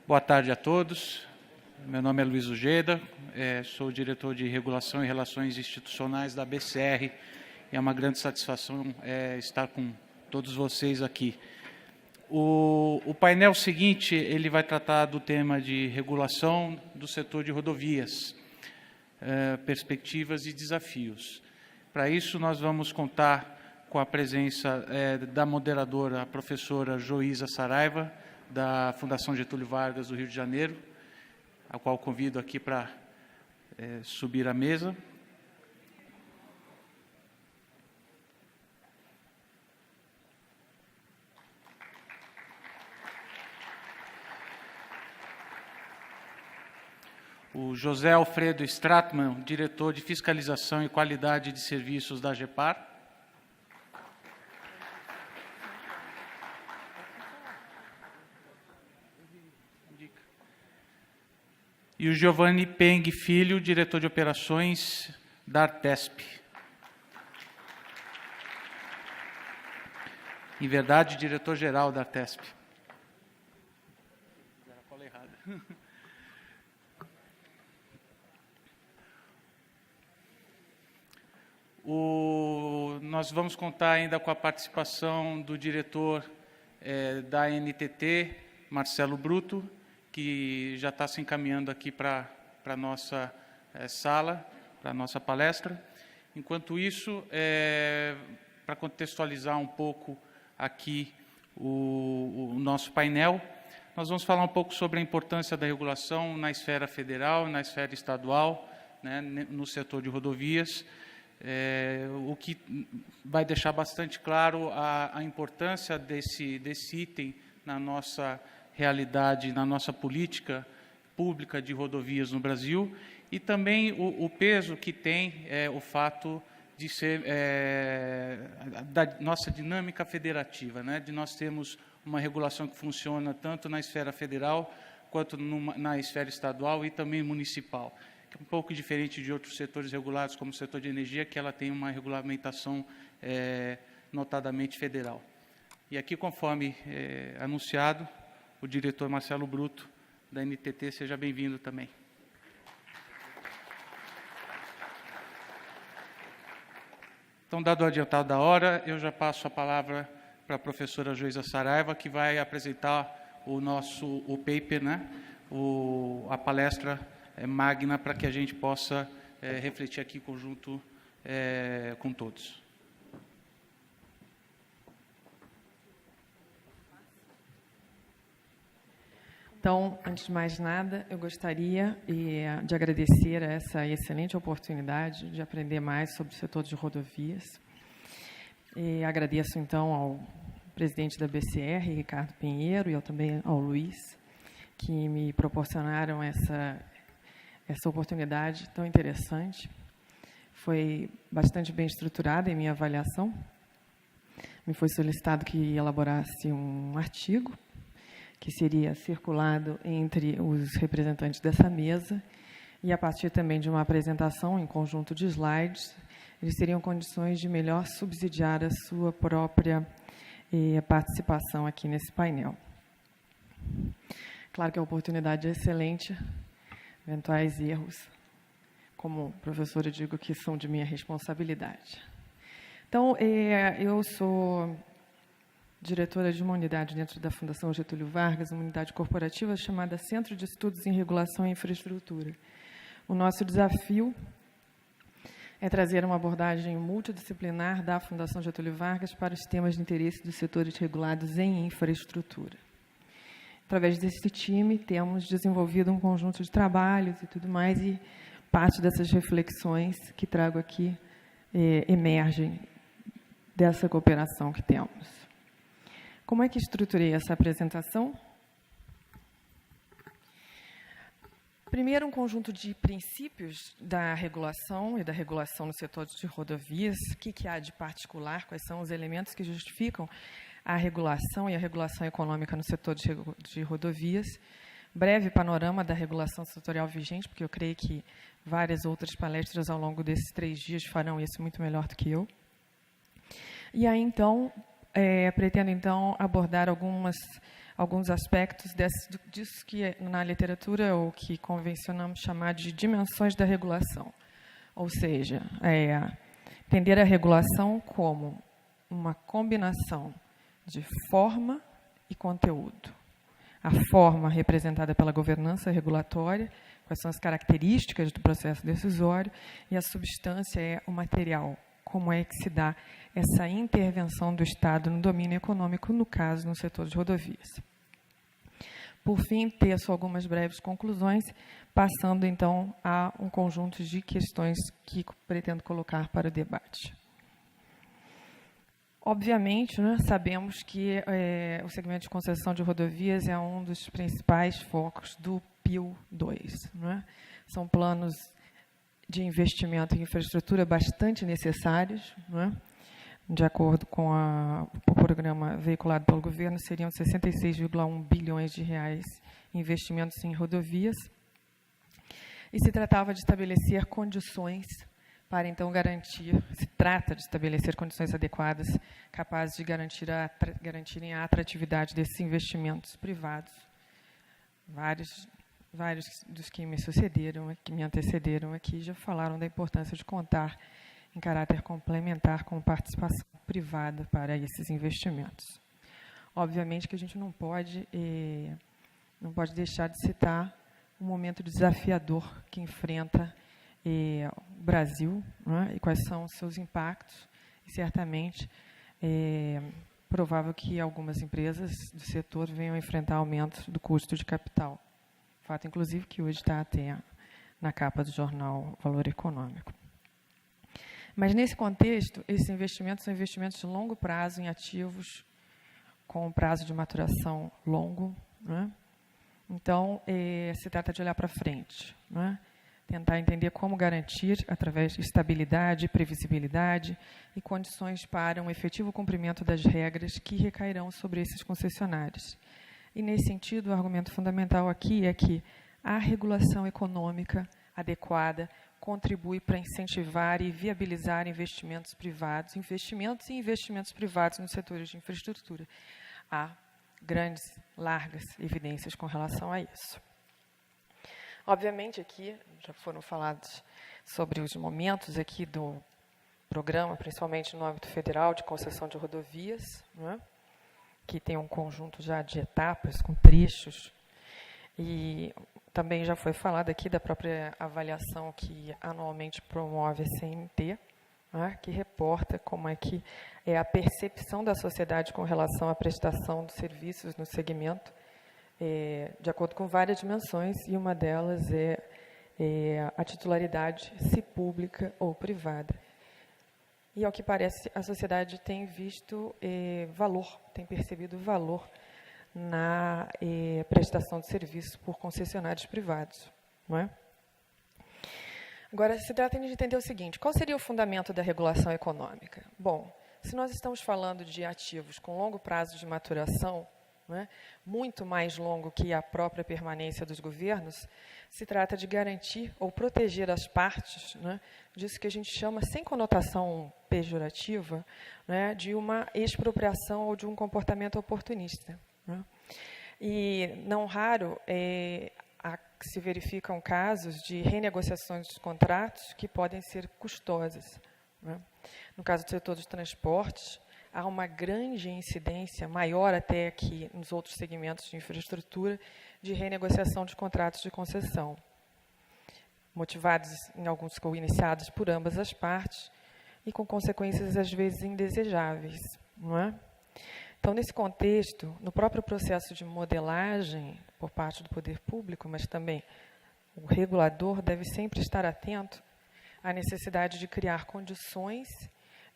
Boa tarde a todos. Meu nome é Luiz Ujeda, sou diretor de Regulação e Relações Institucionais da BCR, e é uma grande satisfação estar com todos vocês aqui. O painel seguinte, ele vai tratar do tema de regulação do setor de rodovias, perspectivas e desafios. Para isso, nós vamos contar com a presença da moderadora, a professora Joísa Saraiva, da Fundação Getúlio Vargas do Rio de Janeiro, a qual convido aqui para subir à mesa. O José Alfredo Stratman, diretor de Fiscalização e Qualidade de Serviços da AGEPAR. E o Giovanni Peng Filho, diretor de Operações da Artesp. Em verdade, diretor-geral da Artesp. Era a cola errada. Nós vamos contar ainda com a participação do diretor da NTT, Marcelo Bruto, que já está se encaminhando aqui para a nossa sala, para a nossa palestra. Enquanto isso, para contextualizar um pouco aqui o nosso painel, nós vamos falar um pouco sobre a importância da regulação na esfera federal, na esfera estadual, né, no setor de rodovias, o que vai deixar bastante claro a importância desse item na nossa realidade, na nossa política pública de rodovias no Brasil, e também o peso que tem o fato de ser da nossa dinâmica federativa, né, de nós termos uma regulação que funciona tanto na esfera federal quanto na esfera estadual e também municipal, que é um pouco diferente de outros setores regulados, como o setor de energia, que ela tem uma regulamentação notadamente federal. E aqui, conforme anunciado, o diretor Marcelo Bruto, da NTT, seja bem-vindo também. Então, dado o adiantado da hora, eu já passo a palavra para a professora Joísa Saraiva, que vai apresentar o paper, né, a palestra magna, para que a gente possa refletir aqui em conjunto com todos. Então, antes de mais nada, eu gostaria de agradecer a essa excelente oportunidade de aprender mais sobre o setor de rodovias. E agradeço, então, ao presidente da BCR, Ricardo Pinheiro, e também ao Luiz, que me proporcionaram essa oportunidade tão interessante. Foi bastante bem estruturada em minha avaliação. Me foi solicitado que elaborasse um artigo que seria circulado entre os representantes dessa mesa, e a partir também de uma apresentação em conjunto de slides, eles teriam condições de melhor subsidiar a sua própria participação aqui nesse painel. Claro que a oportunidade é excelente, eventuais erros, como professora, eu digo que são de minha responsabilidade. Então, eu sou diretora de uma unidade dentro da Fundação Getúlio Vargas, uma unidade corporativa chamada Centro de Estudos em Regulação e Infraestrutura. O nosso desafio é trazer uma abordagem multidisciplinar da Fundação Getúlio Vargas para os temas de interesse dos setores regulados em infraestrutura. Através desse time, temos desenvolvido um conjunto de trabalhos e tudo mais, e parte dessas reflexões que trago aqui emergem dessa cooperação que temos. Como é que estruturei essa apresentação? Primeiro, um conjunto de princípios da regulação e da regulação no setor de rodovias. O que há de particular? Quais são os elementos que justificam a regulação e a regulação econômica no setor de rodovias? Breve panorama da regulação setorial vigente, porque eu creio que várias outras palestras ao longo desses 3 dias farão isso muito melhor do que eu. E aí, então, pretendo, então, abordar alguns aspectos disso que na literatura ou que convencionamos chamar de dimensões da regulação. Ou seja, entender a regulação como uma combinação de forma e conteúdo. A forma representada pela governança regulatória, quais são as características do processo decisório, e a substância é o material, como é que se dá essa intervenção do Estado no domínio econômico, no caso, no setor de rodovias. Por fim, teço algumas breves conclusões, passando, então, a um conjunto de questões que pretendo colocar para o debate. Obviamente, né, sabemos que o segmento de concessão de rodovias é um dos principais focos do PIL 2. Né? São planos de investimento em infraestrutura bastante necessários. Né? De acordo com o programa veiculado pelo governo, seriam 66,1 bilhões de reais em investimentos em rodovias. E se tratava de estabelecer condições para, então, se trata de estabelecer condições adequadas capazes de garantirem a atratividade desses investimentos privados. Vários dos que me antecederam aqui, já falaram da importância de contar em caráter complementar com participação privada para esses investimentos. Obviamente que a gente não pode deixar de citar um momento desafiador que enfrenta o Brasil, né, e quais são os seus impactos, e certamente provável que algumas empresas do setor venham a enfrentar aumento do custo de capital. Fato, inclusive, que hoje está até na capa do jornal Valor Econômico. Mas, nesse contexto, esses investimentos são investimentos de longo prazo em ativos com um prazo de maturação longo. Né? Então, se trata de olhar para frente, né? Tentar entender como garantir, através de estabilidade, previsibilidade e condições para um efetivo cumprimento das regras que recairão sobre esses concessionários. E, nesse sentido, o argumento fundamental aqui é que a regulação econômica adequada contribui para incentivar e viabilizar investimentos privados nos setores de infraestrutura. Há largas evidências com relação a isso. Obviamente, aqui já foram falados sobre os momentos aqui do programa, principalmente no âmbito federal, de concessão de rodovias, né, que tem um conjunto já de etapas, com trechos. E também já foi falado aqui da própria avaliação que anualmente promove a CNT, né, que reporta como é que é a percepção da sociedade com relação à prestação de serviços no segmento, de acordo com várias dimensões, e uma delas é a titularidade, se pública ou privada. E, ao que parece, a sociedade tem visto tem percebido valor na prestação de serviços por concessionários privados. Não é? Agora, se trata de entender o seguinte: qual seria o fundamento da regulação econômica? Bom, se nós estamos falando de ativos com longo prazo de maturação, né, muito mais longo que a própria permanência dos governos, se trata de garantir ou proteger as partes, né, disso que a gente chama, sem conotação pejorativa, né, de uma expropriação ou de um comportamento oportunista. Né. E, não raro, se verificam casos de renegociações de contratos que podem ser custosas. Né. No caso do setor dos transportes, há uma grande incidência, maior até que nos outros segmentos de infraestrutura, de renegociação de contratos de concessão, motivados, em alguns, ou iniciados por ambas as partes, e com consequências, às vezes, indesejáveis. Não é? Então, nesse contexto, no próprio processo de modelagem por parte do poder público, mas também o regulador deve sempre estar atento à necessidade de criar condições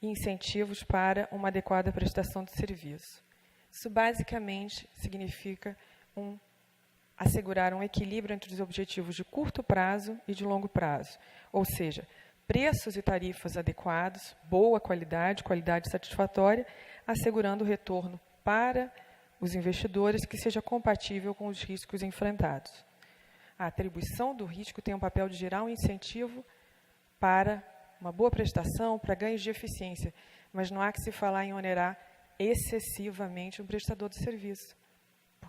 e incentivos para uma adequada prestação de serviço. Isso, basicamente, significa assegurar um equilíbrio entre os objetivos de curto prazo e de longo prazo, ou seja, preços e tarifas adequados, boa qualidade satisfatória, assegurando o retorno para os investidores que seja compatível com os riscos enfrentados. A atribuição do risco tem um papel de gerar um incentivo para uma boa prestação, para ganhos de eficiência, mas não há que se falar em onerar excessivamente o prestador de serviço,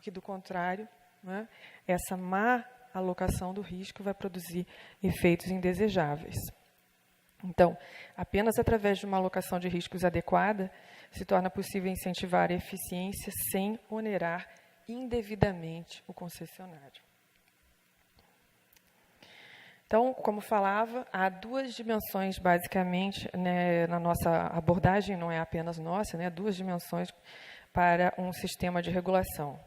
porque, do contrário, né, essa má alocação do risco vai produzir efeitos indesejáveis. Então, apenas através de uma alocação de riscos adequada se torna possível incentivar a eficiência sem onerar indevidamente o concessionário. Então, como falava, há duas dimensões, basicamente, né, na nossa abordagem, não é apenas nossa, né, duas dimensões para um sistema de regulação.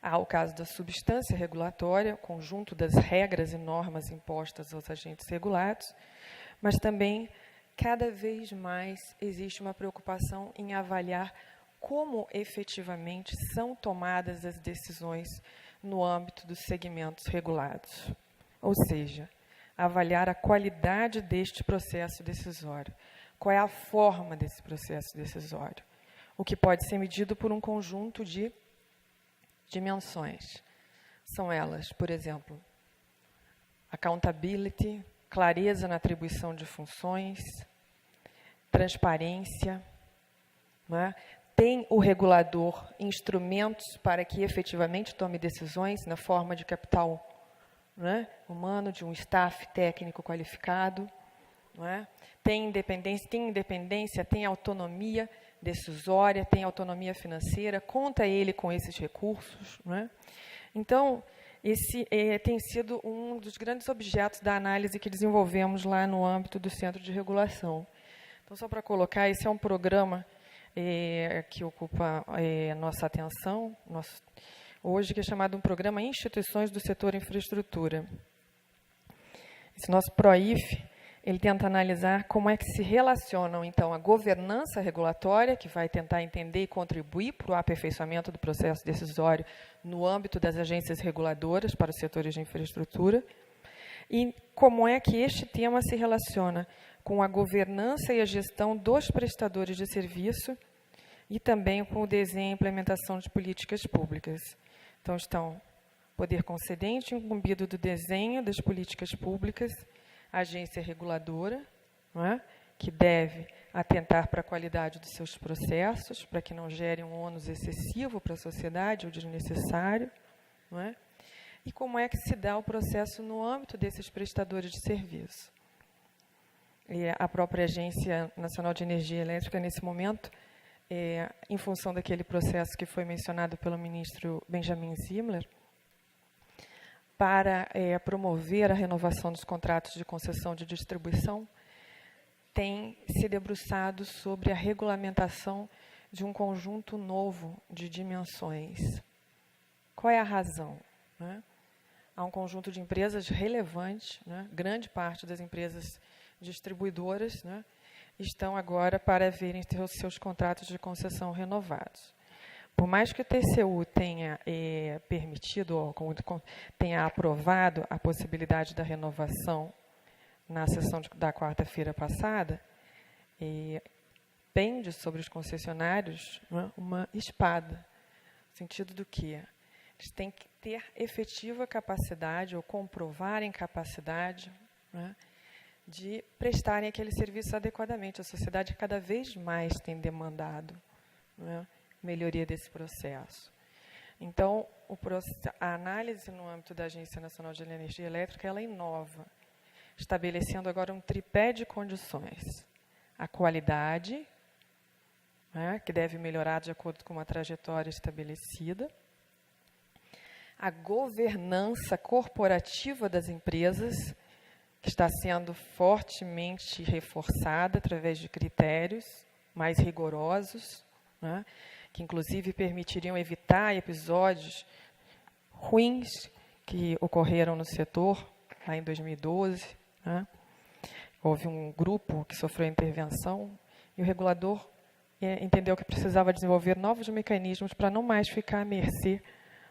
Há o caso da substância regulatória, conjunto das regras e normas impostas aos agentes regulados, mas também, cada vez mais, existe uma preocupação em avaliar como efetivamente são tomadas as decisões no âmbito dos segmentos regulados. Ou seja, avaliar a qualidade deste processo decisório. Qual é a forma desse processo decisório? O que pode ser medido por um conjunto de dimensões. São elas, por exemplo, accountability, clareza na atribuição de funções, transparência, né? Tem o regulador instrumentos para que efetivamente tome decisões na forma de capital, né, humano, de um staff técnico qualificado, não é? Tem independência, tem autonomia decisória, tem autonomia financeira, conta ele com esses recursos, não é? Então, esse tem sido um dos grandes objetos da análise que desenvolvemos lá no âmbito do Centro de Regulação. Então, só para colocar, esse é um programa que ocupa nossa atenção, hoje, que é chamado um programa Instituições do Setor Infraestrutura. Esse nosso PROIF, ele tenta analisar como é que se relacionam, então, a governança regulatória, que vai tentar entender e contribuir para o aperfeiçoamento do processo decisório no âmbito das agências reguladoras para os setores de infraestrutura, e como é que este tema se relaciona com a governança e a gestão dos prestadores de serviço e também com o desenho e implementação de políticas públicas. Então, estão poder concedente incumbido do desenho das políticas públicas, a agência reguladora, não é? Que deve atentar para a qualidade dos seus processos, para que não gere um ônus excessivo para a sociedade ou desnecessário, não é? E como é que se dá o processo no âmbito desses prestadores de serviço. E a própria Agência Nacional de Energia Elétrica, nesse momento, em função daquele processo que foi mencionado pelo ministro Benjamin Zimmer, para promover a renovação dos contratos de concessão de distribuição, tem se debruçado sobre a regulamentação de um conjunto novo de dimensões. Qual é a razão? Né? Há um conjunto de empresas relevantes, né? Grande parte das empresas distribuidoras, né, estão agora para verem ter os seus contratos de concessão renovados. Por mais que o TCU tenha permitido, ou tenha aprovado a possibilidade da renovação na sessão da quarta-feira passada, pende sobre os concessionários, né, uma espada, no sentido do que eles têm que ter efetiva capacidade, ou comprovarem capacidade, né, de prestarem aquele serviço adequadamente. A sociedade cada vez mais tem demandado, né, melhoria desse processo. Então, a análise no âmbito da Agência Nacional de Energia Elétrica, ela inova, estabelecendo agora um tripé de condições. A qualidade, né, que deve melhorar de acordo com uma trajetória estabelecida, a governança corporativa das empresas, que está sendo fortemente reforçada através de critérios mais rigorosos, né, que inclusive permitiriam evitar episódios ruins que ocorreram no setor, lá em 2012. Né. Houve um grupo que sofreu intervenção e o regulador entendeu que precisava desenvolver novos mecanismos para não mais ficar à mercê.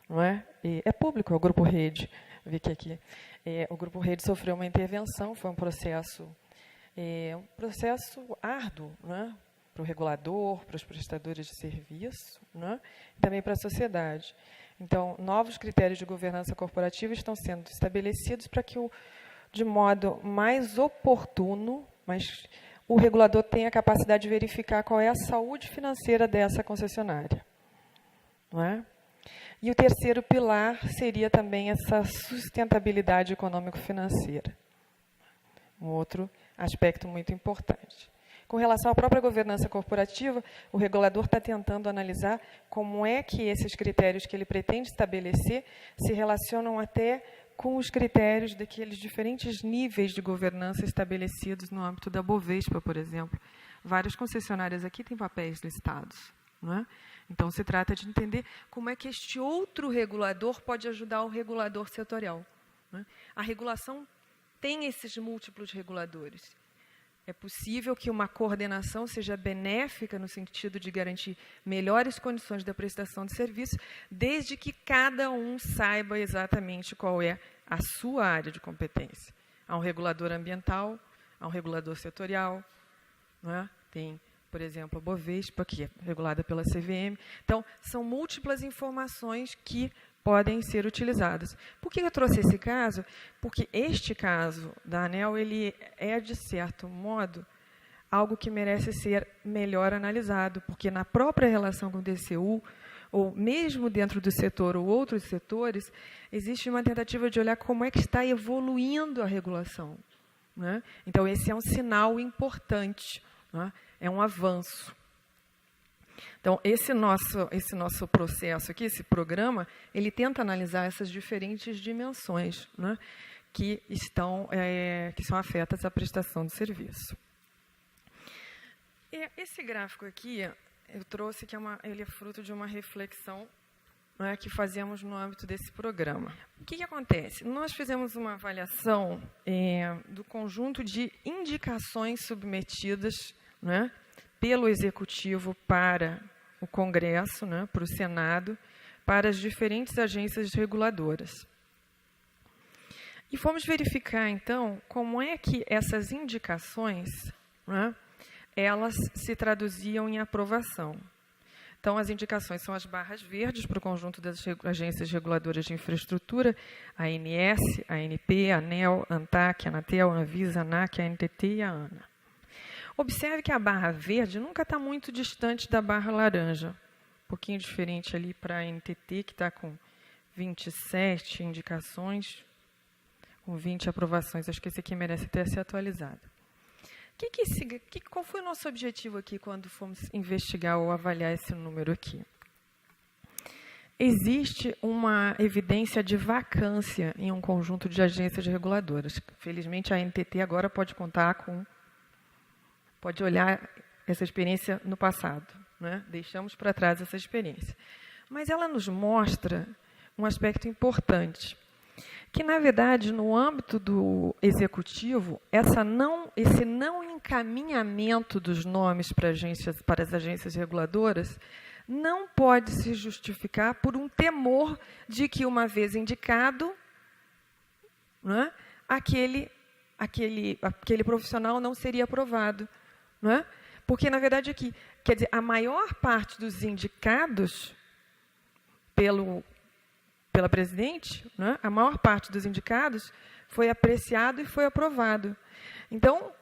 Não é? É público, é o Grupo Rede. Vi que aqui o Grupo Rede sofreu uma intervenção, foi um processo árduo, né, para o regulador, para os prestadores de serviço, né, e também para a sociedade. Então, novos critérios de governança corporativa estão sendo estabelecidos para que, de modo mais oportuno, mas o regulador tenha a capacidade de verificar qual é a saúde financeira dessa concessionária. Não é? E o terceiro pilar seria também essa sustentabilidade econômico-financeira, um outro aspecto muito importante. Com relação à própria governança corporativa, o regulador está tentando analisar como é que esses critérios que ele pretende estabelecer se relacionam até com os critérios daqueles diferentes níveis de governança estabelecidos no âmbito da Bovespa, por exemplo. Várias concessionárias aqui têm papéis listados, não é? Então, se trata de entender como é que este outro regulador pode ajudar o regulador setorial, não é? A regulação tem esses múltiplos reguladores. É possível que uma coordenação seja benéfica no sentido de garantir melhores condições da prestação de serviço, desde que cada um saiba exatamente qual é a sua área de competência. Há um regulador ambiental, há um regulador setorial, não é? Tem, por exemplo, a Bovespa, que é regulada pela CVM. Então, são múltiplas informações que podem ser utilizadas. Por que eu trouxe esse caso? Porque este caso da ANEEL, ele é, de certo modo, algo que merece ser melhor analisado, porque na própria relação com o TCU, ou mesmo dentro do setor ou outros setores, existe uma tentativa de olhar como é que está evoluindo a regulação, né? Então, esse é um sinal importante, né? É um avanço. Então, esse nosso processo aqui, esse programa, ele tenta analisar essas diferentes dimensões, né, que são afetas à prestação de serviço. E esse gráfico aqui, eu trouxe que ele é fruto de uma reflexão, né, que fazemos no âmbito desse programa. O que acontece? Nós fizemos uma avaliação do conjunto de indicações submetidas, né, pelo Executivo para o Congresso, né, para o Senado, para as diferentes agências reguladoras. E fomos verificar, então, como é que essas indicações, né, elas se traduziam em aprovação. Então, as indicações são as barras verdes para o conjunto das agências reguladoras de infraestrutura, a ANS, a ANP, a ANEEL, a ANTAC, a Anatel, a Anvisa, a ANAC, a ANTT e a ANA. Observe que a barra verde nunca está muito distante da barra laranja. Um pouquinho diferente ali para a NTT, que está com 27 indicações, com 20 aprovações. Acho que esse aqui merece até ser atualizado. Qual foi o nosso objetivo aqui quando fomos investigar ou avaliar esse número aqui? Existe uma evidência de vacância em um conjunto de agências reguladoras. Felizmente, a NTT agora pode olhar essa experiência no passado, né? Deixamos para trás essa experiência. Mas ela nos mostra um aspecto importante, que, na verdade, no âmbito do Executivo, esse não encaminhamento dos nomes para as agências reguladoras não pode se justificar por um temor de que, uma vez indicado, né, aquele profissional não seria aprovado. Não é? Porque, na verdade, aqui, quer dizer, a maior parte dos indicados pela presidente, não é? A maior parte dos indicados foi apreciado e foi aprovado. Então,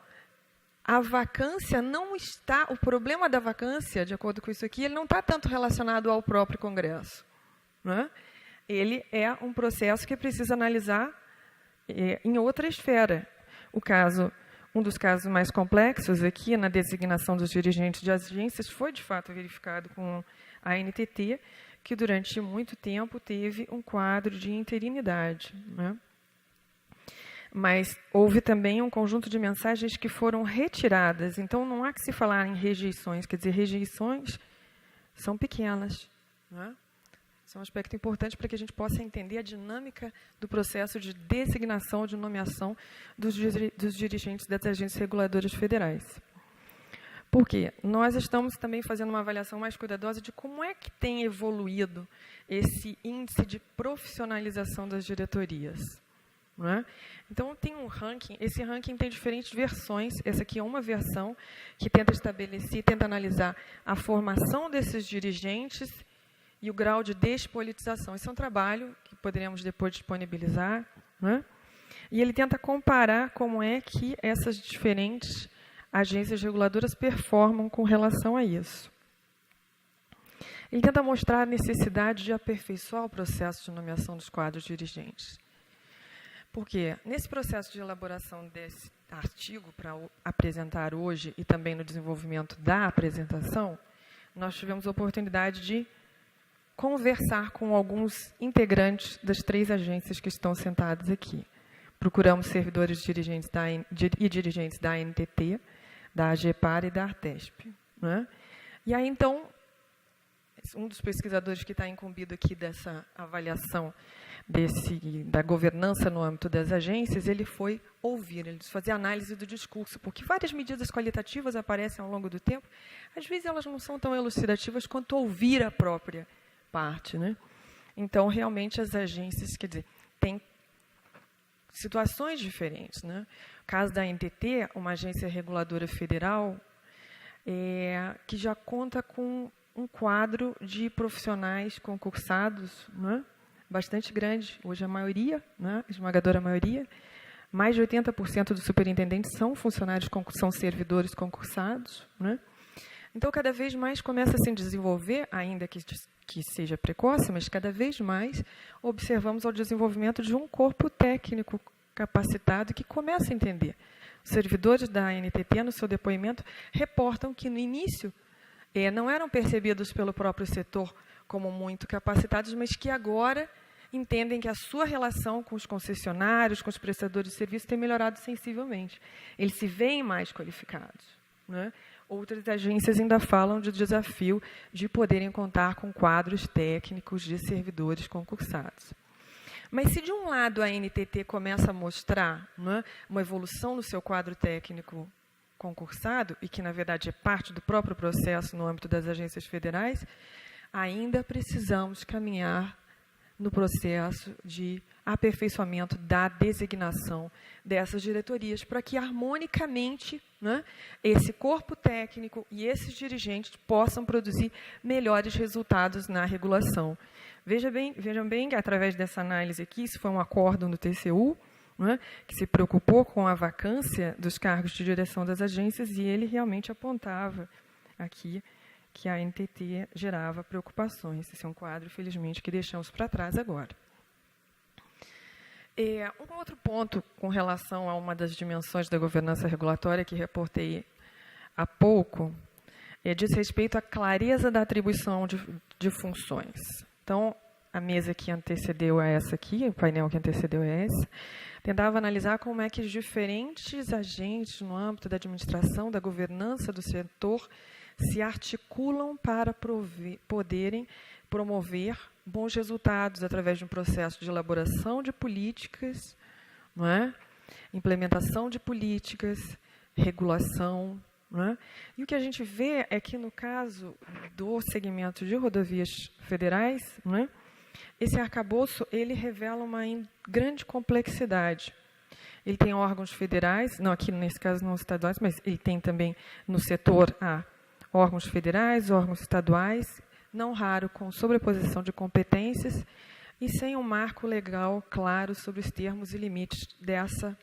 a vacância não está... O problema da vacância, de acordo com isso aqui, ele não está tanto relacionado ao próprio Congresso. Não é? Ele é um processo que precisa analisar em outra esfera. Um dos casos mais complexos aqui, na designação dos dirigentes de agências, foi, de fato, verificado com a NTT, que, durante muito tempo, teve um quadro de interinidade, né? Mas houve também um conjunto de mensagens que foram retiradas. Então, não há que se falar em rejeições. Quer dizer, rejeições são pequenas, né? Isso é um aspecto importante para que a gente possa entender a dinâmica do processo de designação, de nomeação dos dirigentes das agências reguladoras federais. Por quê? Nós estamos também fazendo uma avaliação mais cuidadosa de como é que tem evoluído esse índice de profissionalização das diretorias. Não é? Então, tem um ranking, esse ranking tem diferentes versões. Essa aqui é uma versão que tenta analisar a formação desses dirigentes e o grau de despolitização. Esse é um trabalho que poderemos depois disponibilizar, né? E ele tenta comparar como é que essas diferentes agências reguladoras performam com relação a isso. ele tenta mostrar a necessidade de aperfeiçoar o processo de nomeação dos quadros dirigentes. Porque, nesse processo de elaboração desse artigo para apresentar hoje e também no desenvolvimento da apresentação, nós tivemos a oportunidade de conversar com alguns integrantes das 3 agências que estão sentados aqui. Procuramos servidores dirigentes e dirigentes da ANTT, da AGEPAR e da ARTESP. Né? E aí, então, um dos pesquisadores que está incumbido aqui dessa avaliação da governança no âmbito das agências, ele foi ouvir, ele fazer análise do discurso, porque várias medidas qualitativas aparecem ao longo do tempo, às vezes elas não são tão elucidativas quanto ouvir a própria parte. Né? Então, realmente, as agências, quer dizer, têm situações diferentes. Né? O caso da ANTT, uma agência reguladora federal, que já conta com um quadro de profissionais concursados, né? Bastante grande, hoje a maioria, né? Esmagadora maioria, mais de 80% dos superintendentes são funcionários, são servidores concursados. Né? Então, cada vez mais começa a se desenvolver, ainda que seja precoce, mas cada vez mais observamos o desenvolvimento de um corpo técnico capacitado que começa a entender. Os servidores da ANTT, no seu depoimento, reportam que, no início, não eram percebidos pelo próprio setor como muito capacitados, mas que agora entendem que a sua relação com os concessionários, com os prestadores de serviço, tem melhorado sensivelmente. Eles se veem mais qualificados. Né? Outras agências ainda falam do desafio de poderem contar com quadros técnicos de servidores concursados. Mas se, de um lado, a ANTT começa a mostrar, né, uma evolução no seu quadro técnico concursado, e que, na verdade, é parte do próprio processo no âmbito das agências federais, ainda precisamos caminhar no processo de aperfeiçoamento da designação dessas diretorias, para que, harmonicamente, né, esse corpo técnico e esses dirigentes possam produzir melhores resultados na regulação. Vejam bem que, através dessa análise aqui, isso foi um acórdão do TCU, né, que se preocupou com a vacância dos cargos de direção das agências, e ele realmente apontava aqui que a ANTT gerava preocupações. Esse é um quadro, felizmente, que deixamos para trás agora. Um outro ponto com relação a uma das dimensões da governança regulatória que reportei há pouco diz respeito à clareza da atribuição de funções. Então, a mesa que antecedeu a essa aqui, o painel que antecedeu a esse, tentava analisar como é que os diferentes agentes no âmbito da administração, da governança do setor, se articulam para poderem promover bons resultados através de um processo de elaboração de políticas, não é? Implementação de políticas, regulação. Não é? E o que a gente vê é que, no caso do segmento de rodovias federais, não é? Esse arcabouço ele revela uma grande complexidade. Ele tem órgãos federais, não, aqui nesse caso não estaduais, mas ele tem também no setor órgãos federais, órgãos estaduais, não raro com sobreposição de competências e sem um marco legal claro sobre os termos e limites dessa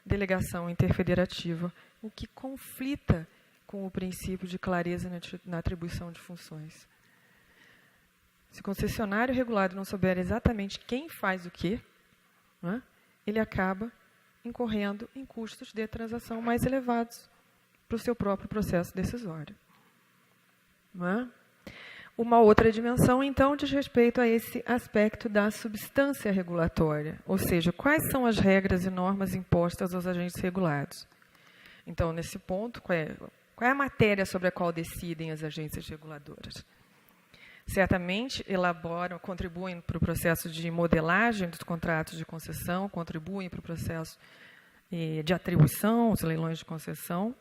delegação interfederativa, o que conflita com o princípio de clareza na atribuição de funções. Se o concessionário regulado não souber exatamente quem faz o quê, né, ele acaba incorrendo em custos de transação mais elevados para o seu próprio processo decisório. Não é? Uma outra dimensão, então, diz respeito a esse aspecto da substância regulatória, ou seja, quais são as regras e normas impostas aos agentes regulados. Então, nesse ponto, qual é a matéria sobre a qual decidem as agências reguladoras? Certamente elaboram, contribuem para o processo de modelagem dos contratos de concessão, contribuem para o processo de atribuição, os leilões de concessão.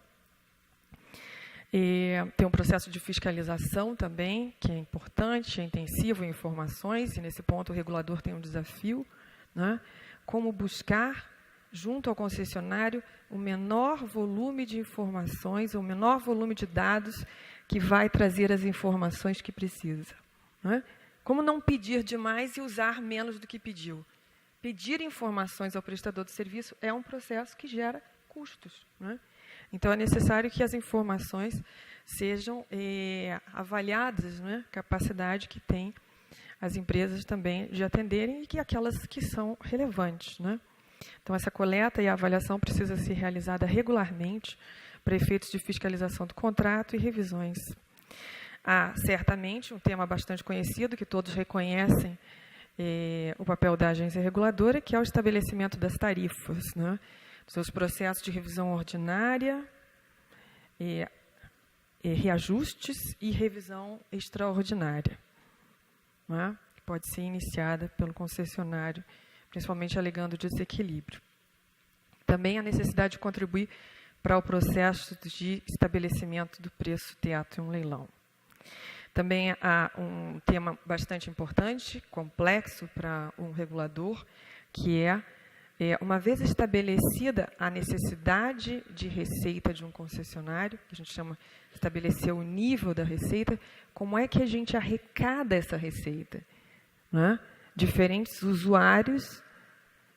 Tem um processo de fiscalização também, que é importante, é intensivo em informações, e nesse ponto o regulador tem um desafio, né? Como buscar, junto ao concessionário, o menor volume de informações, o menor volume de dados que vai trazer as informações que precisa. Né? Como não pedir demais e usar menos do que pediu? Pedir informações ao prestador de serviço é um processo que gera custos. Né? Então, é necessário que as informações sejam avaliadas, né, capacidade que tem as empresas também de atenderem e que aquelas que são relevantes, né? Então, essa coleta e a avaliação precisa ser realizada regularmente para efeitos de fiscalização do contrato e revisões. Há, certamente, um tema bastante conhecido, que todos reconhecem o papel da agência reguladora, que é o estabelecimento das tarifas, né? Seus processos de revisão ordinária, reajustes e revisão extraordinária, né? Que pode ser iniciada pelo concessionário, principalmente alegando desequilíbrio. Também a necessidade de contribuir para o processo de estabelecimento do preço teto em um leilão. Também há um tema bastante importante, complexo para um regulador, que é, uma vez estabelecida a necessidade de receita de um concessionário, que a gente chama de estabelecer o nível da receita, como é que a gente arrecada essa receita, né? Diferentes usuários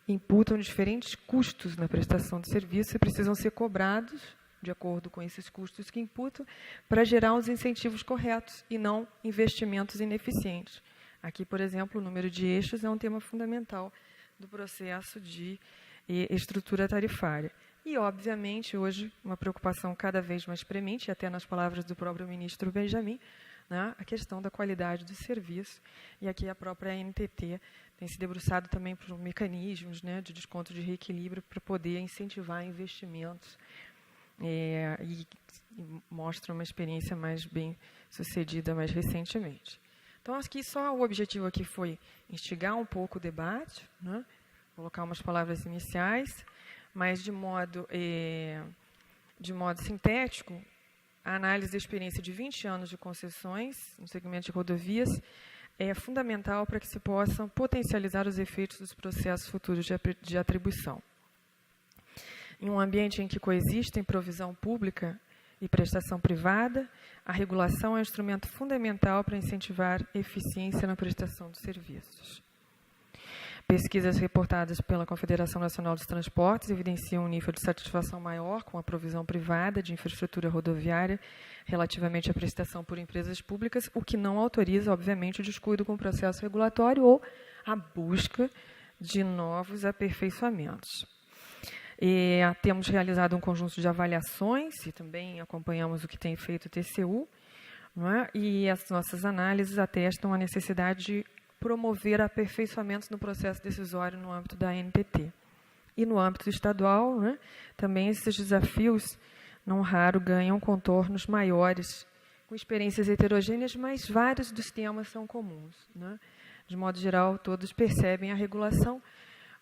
imputam diferentes custos na prestação de serviço e precisam ser cobrados de acordo com esses custos que imputam para gerar os incentivos corretos e não investimentos ineficientes. Aqui, por exemplo, o número de eixos é um tema fundamental do processo de estrutura tarifária. E, obviamente, hoje, uma preocupação cada vez mais premente, até nas palavras do próprio ministro Benjamin, né, a questão da qualidade do serviço. E aqui a própria ANTT tem se debruçado também por mecanismos, né, de desconto de reequilíbrio para poder incentivar investimentos e mostra uma experiência mais bem sucedida mais recentemente. Então, acho que só o objetivo aqui foi instigar um pouco o debate, né, colocar umas palavras iniciais, mas de modo sintético, a análise da experiência de 20 anos de concessões no segmento de rodovias é fundamental para que se possam potencializar os efeitos dos processos futuros de atribuição. Em um ambiente em que coexistem provisão pública e prestação privada, a regulação é um instrumento fundamental para incentivar eficiência na prestação de serviços. Pesquisas reportadas pela Confederação Nacional dos Transportes evidenciam um nível de satisfação maior com a provisão privada de infraestrutura rodoviária relativamente à prestação por empresas públicas, o que não autoriza, obviamente, o descuido com o processo regulatório ou a busca de novos aperfeiçoamentos. Temos realizado um conjunto de avaliações e também acompanhamos o que tem feito o TCU, não é? E as nossas análises atestam a necessidade de promover aperfeiçoamentos no processo decisório no âmbito da ANTT. E no âmbito estadual, né, também esses desafios, não raro, ganham contornos maiores, com experiências heterogêneas, mas vários dos temas são comuns, né? De modo geral, todos percebem a regulação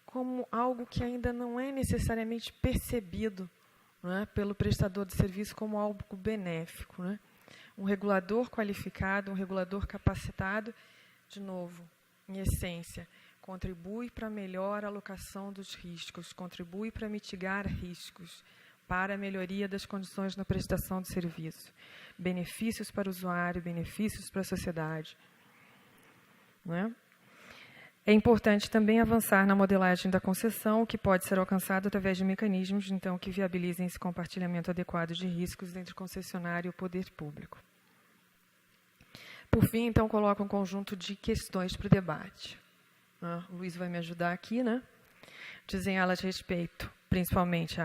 como algo que ainda não é necessariamente percebido, né, pelo prestador de serviço como algo benéfico, né? Um regulador qualificado, um regulador capacitado, de novo, em essência, contribui para a melhor alocação dos riscos, contribui para mitigar riscos, para a melhoria das condições na prestação de serviço, benefícios para o usuário, benefícios para a sociedade. Não é? É importante também avançar na modelagem da concessão, que pode ser alcançado através de mecanismos, então, que viabilizem esse compartilhamento adequado de riscos entre o concessionário e o poder público. Por fim, então, coloco um conjunto de questões para o debate. O Luiz vai me ajudar aqui, né? Dizem elas respeito, principalmente,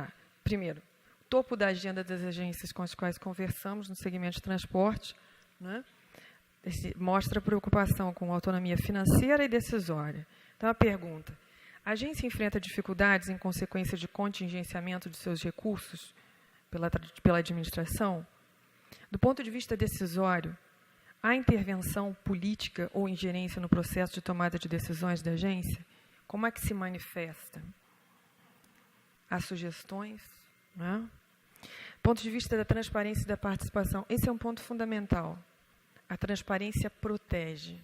primeiro, topo da agenda das agências com as quais conversamos no segmento de transporte, né? Mostra preocupação com autonomia financeira e decisória. Então, a pergunta, a agência enfrenta dificuldades em consequência de contingenciamento de seus recursos pela administração? Do ponto de vista decisório, há intervenção política ou ingerência no processo de tomada de decisões da agência? Como é que se manifesta? Há sugestões? Né? Do ponto de vista da transparência e da participação, esse é um ponto fundamental. A transparência protege.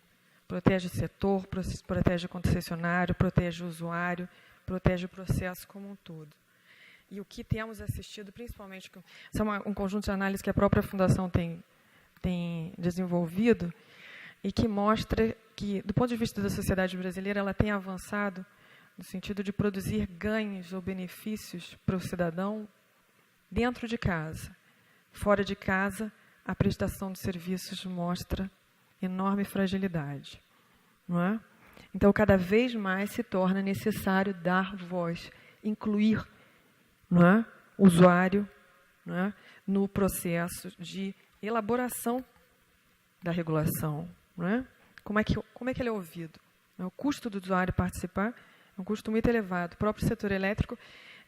Protege o setor, protege o concessionário, protege o usuário, protege o processo como um todo. E o que temos assistido, principalmente, isso é um conjunto de análises que a própria Fundação tem desenvolvido e que mostra que, do ponto de vista da sociedade brasileira, ela tem avançado no sentido de produzir ganhos ou benefícios para o cidadão dentro de casa. Fora de casa, a prestação de serviços mostra enorme fragilidade, não é? Então, cada vez mais se torna necessário dar voz, incluir, não é, o usuário, não é, no processo de elaboração da regulação. Não é? Como é que ele é ouvido? O custo do usuário participar é um custo muito elevado. O próprio setor elétrico,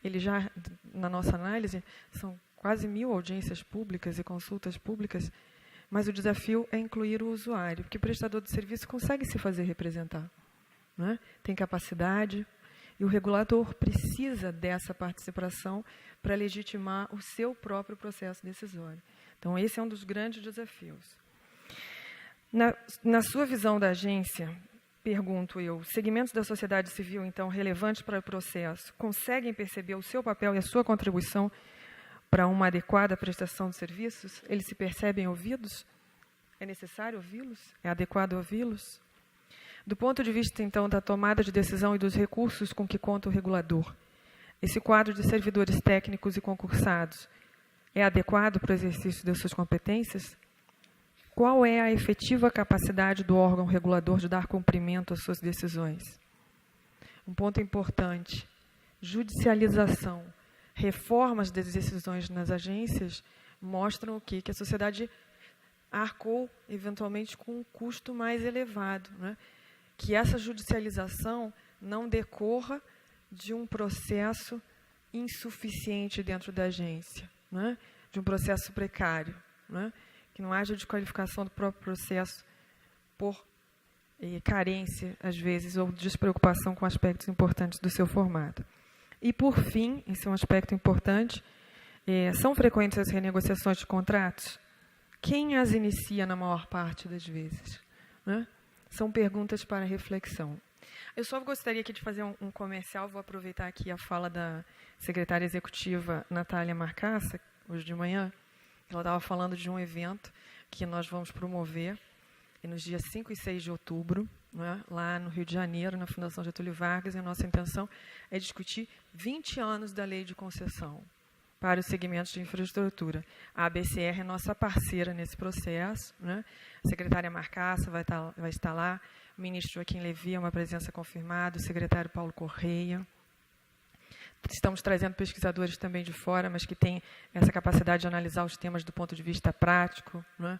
ele já, na nossa análise, são quase 1.000 audiências públicas e consultas públicas, mas o desafio é incluir o usuário, porque o prestador de serviço consegue se fazer representar. Não é? Tem capacidade, e o regulador precisa dessa participação para legitimar o seu próprio processo decisório. Então, esse é um dos grandes desafios. Na sua visão da agência, pergunto eu, segmentos da sociedade civil, então, relevantes para o processo, conseguem perceber o seu papel e a sua contribuição para uma adequada prestação de serviços? Eles se percebem ouvidos? É necessário ouvi-los? É adequado ouvi-los? Do ponto de vista, então, da tomada de decisão e dos recursos com que conta o regulador, esse quadro de servidores técnicos e concursados é adequado para o exercício das suas competências? Qual é a efetiva capacidade do órgão regulador de dar cumprimento às suas decisões? Um ponto importante, judicialização. Reformas das decisões nas agências mostram o quê? Que a sociedade arcou, eventualmente, com um custo mais elevado, né? Que essa judicialização não decorra de um processo insuficiente dentro da agência, né? De um processo precário, né? Que não haja desqualificação do próprio processo por carência, às vezes, ou despreocupação com aspectos importantes do seu formato. E, por fim, esse é um aspecto importante, são frequentes as renegociações de contratos? Quem as inicia na maior parte das vezes? Né? São perguntas para reflexão. Eu só gostaria aqui de fazer um comercial, vou aproveitar aqui a fala da secretária executiva Natália Marcassa, hoje de manhã. Ela estava falando de um evento que nós vamos promover nos dias 5 e 6 de outubro, né, lá no Rio de Janeiro, na Fundação Getúlio Vargas, e a nossa intenção é discutir 20 anos da lei de concessão para os segmentos de infraestrutura. A ABCR é nossa parceira nesse processo, né? A secretária Marcassa vai estar lá, o ministro Joaquim Levy é uma presença confirmada, o secretário Paulo Correia. Estamos trazendo pesquisadores também de fora, mas que têm essa capacidade de analisar os temas do ponto de vista prático, né?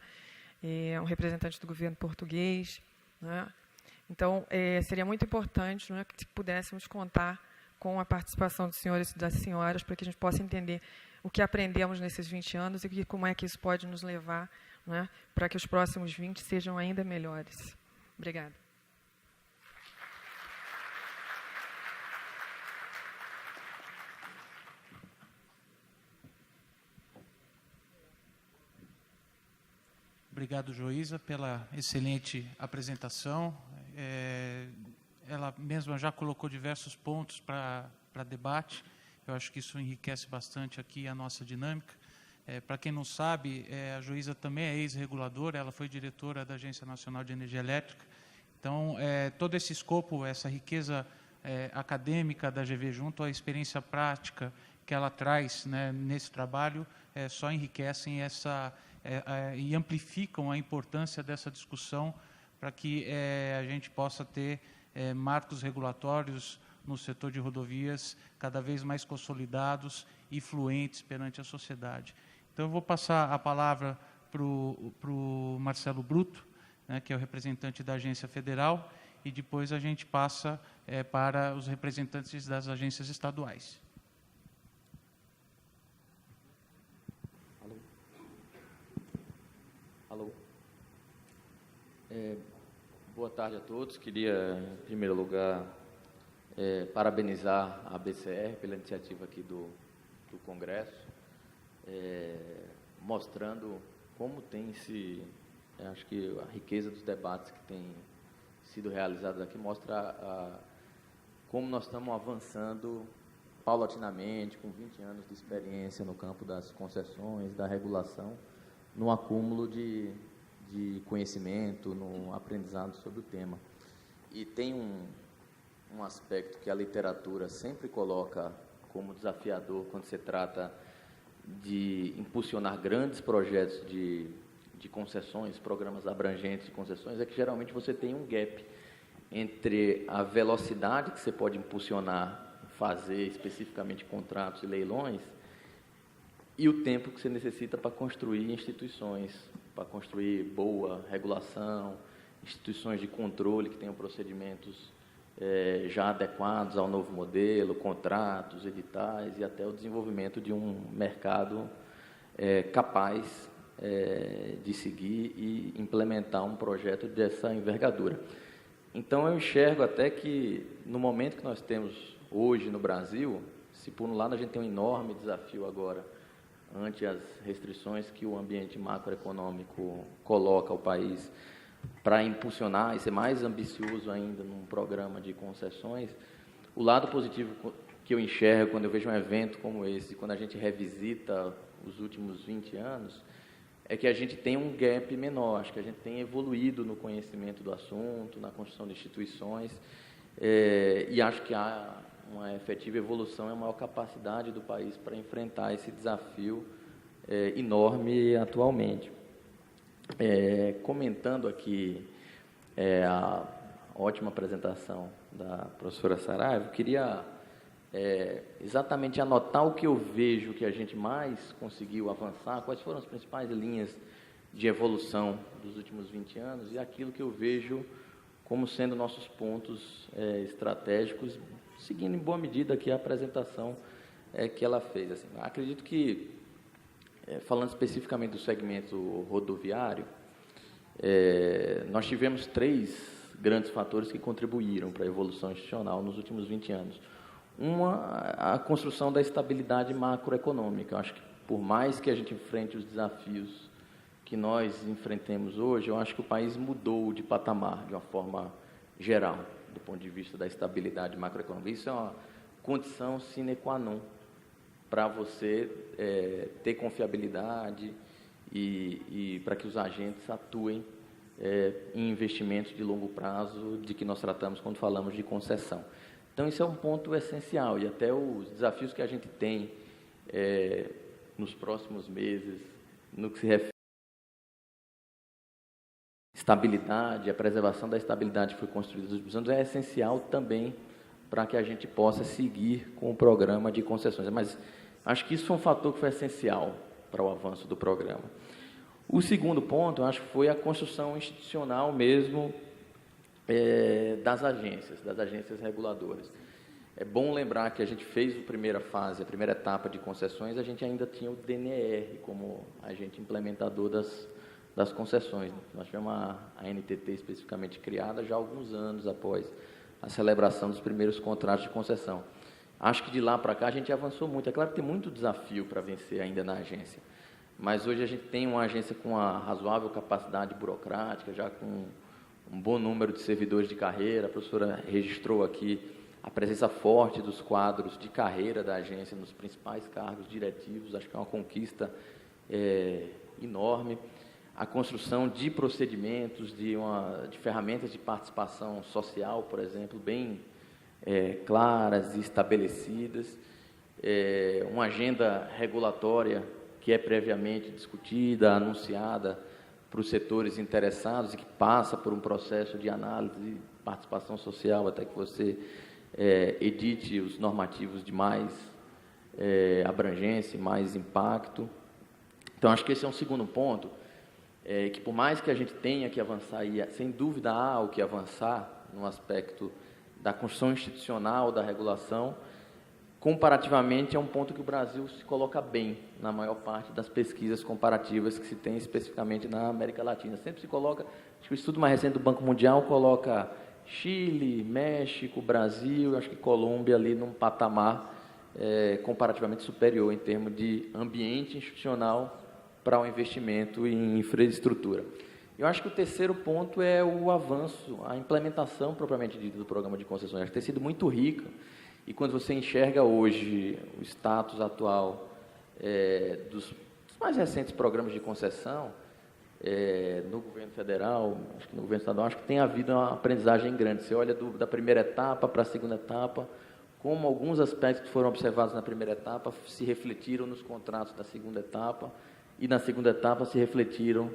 Um representante do governo português, né? Então, seria muito importante, né, que pudéssemos contar com a participação dos senhores e das senhoras para que a gente possa entender o que aprendemos nesses 20 anos e como é que isso pode nos levar, né, para que os próximos 20 sejam ainda melhores. Obrigada. Obrigado, Joísa, pela excelente apresentação. Ela mesma já colocou diversos pontos para debate. Eu acho que isso enriquece bastante aqui a nossa dinâmica. Para quem não sabe, a Joísa também é ex-reguladora, ela foi diretora da Agência Nacional de Energia Elétrica. Então, todo esse escopo, essa riqueza acadêmica da GV, junto à experiência prática que ela traz, né, nesse trabalho, só enriquecem e amplificam a importância dessa discussão para que a gente possa ter marcos regulatórios no setor de rodovias cada vez mais consolidados e fluentes perante a sociedade. Então, eu vou passar a palavra para o Marcelo Bruto, né, que é o representante da Agência Federal, e depois a gente passa para os representantes das agências estaduais. Alô. Boa tarde a todos. Queria, em primeiro lugar, parabenizar a ABCR pela iniciativa aqui do Congresso, mostrando como tem acho que a riqueza dos debates que têm sido realizados aqui mostra como nós estamos avançando paulatinamente, com 20 anos de experiência no campo das concessões, da regulação, no acúmulo de conhecimento, no aprendizado sobre o tema. E tem um aspecto que a literatura sempre coloca como desafiador quando se trata de impulsionar grandes projetos de de concessões, programas abrangentes de concessões, é que geralmente você tem um gap entre a velocidade que você pode impulsionar, fazer especificamente contratos e leilões, e o tempo que você necessita para construir instituições, para construir boa regulação, instituições de controle que tenham procedimentos já adequados ao novo modelo, contratos, editais e até o desenvolvimento de um mercado capaz de seguir e implementar um projeto dessa envergadura. Então, eu enxergo até que, no momento que nós temos hoje no Brasil, se por um lado a gente tem um enorme desafio agora, ante as restrições que o ambiente macroeconômico coloca ao país, para impulsionar e ser mais ambicioso ainda num programa de concessões, o lado positivo que eu enxergo quando eu vejo um evento como esse, quando a gente revisita os últimos 20 anos, é que a gente tem um gap menor, acho que a gente tem evoluído no conhecimento do assunto, na construção de instituições, e acho que há uma efetiva evolução e uma maior capacidade do país para enfrentar esse desafio enorme atualmente. Comentando aqui a ótima apresentação da professora Saraiva, eu queria exatamente anotar o que eu vejo que a gente mais conseguiu avançar, quais foram as principais linhas de evolução dos últimos 20 anos e aquilo que eu vejo como sendo nossos pontos estratégicos, seguindo em boa medida aqui a apresentação que ela fez. Assim, acredito que, falando especificamente do segmento rodoviário, nós tivemos 3 grandes fatores que contribuíram para a evolução institucional nos últimos 20 anos. A construção da estabilidade macroeconômica. Eu acho que, por mais que a gente enfrente os desafios que nós enfrentemos hoje, eu acho que o país mudou de patamar, de uma forma geral, do ponto de vista da estabilidade macroeconômica. Isso é uma condição sine qua non para você ter confiabilidade e para que os agentes atuem em investimentos de longo prazo de que nós tratamos quando falamos de concessão. Então, isso é um ponto essencial, e até os desafios que a gente tem nos próximos meses, no que se refere à estabilidade, a preservação da estabilidade que foi construída nos últimos anos, é essencial também para que a gente possa seguir com o programa de concessões. Mas acho que isso foi um fator que foi essencial para o avanço do programa. O segundo ponto, eu acho que foi a construção institucional mesmo das agências reguladoras. É bom lembrar que a gente fez a primeira fase, a primeira etapa de concessões, a gente ainda tinha o DNR como agente implementador das concessões. Nós tivemos a NTT especificamente criada já há alguns anos após a celebração dos primeiros contratos de concessão. Acho que de lá para cá a gente avançou muito. É claro que tem muito desafio para vencer ainda na agência, mas hoje a gente tem uma agência com uma razoável capacidade burocrática, já com um bom número de servidores de carreira. A professora registrou aqui a presença forte dos quadros de carreira da agência nos principais cargos diretivos. Acho que é uma conquista enorme. A construção de procedimentos, de ferramentas de participação social, por exemplo, bem claras e estabelecidas. Uma agenda regulatória que é previamente discutida, anunciada para os setores interessados e que passa por um processo de análise e participação social até que você edite os normativos de mais abrangência, mais impacto. Então, acho que esse é um segundo ponto, que por mais que a gente tenha que avançar, e sem dúvida há o que avançar no aspecto da construção institucional, da regulação, comparativamente é um ponto que o Brasil se coloca bem na maior parte das pesquisas comparativas que se tem especificamente na América Latina. Sempre se coloca, acho que o estudo mais recente do Banco Mundial coloca Chile, México, Brasil, acho que Colômbia ali num patamar comparativamente superior em termos de ambiente institucional para o investimento em infraestrutura. Eu acho que o terceiro ponto é o avanço, a implementação propriamente dita do programa de concessões. Acho que tem sido muito rica. E quando você enxerga hoje o status atual dos mais recentes programas de concessão, no governo federal, acho que no governo estadual, acho que tem havido uma aprendizagem grande. Você olha da primeira etapa para a segunda etapa, como alguns aspectos que foram observados na primeira etapa se refletiram nos contratos da segunda etapa, e na segunda etapa se refletiram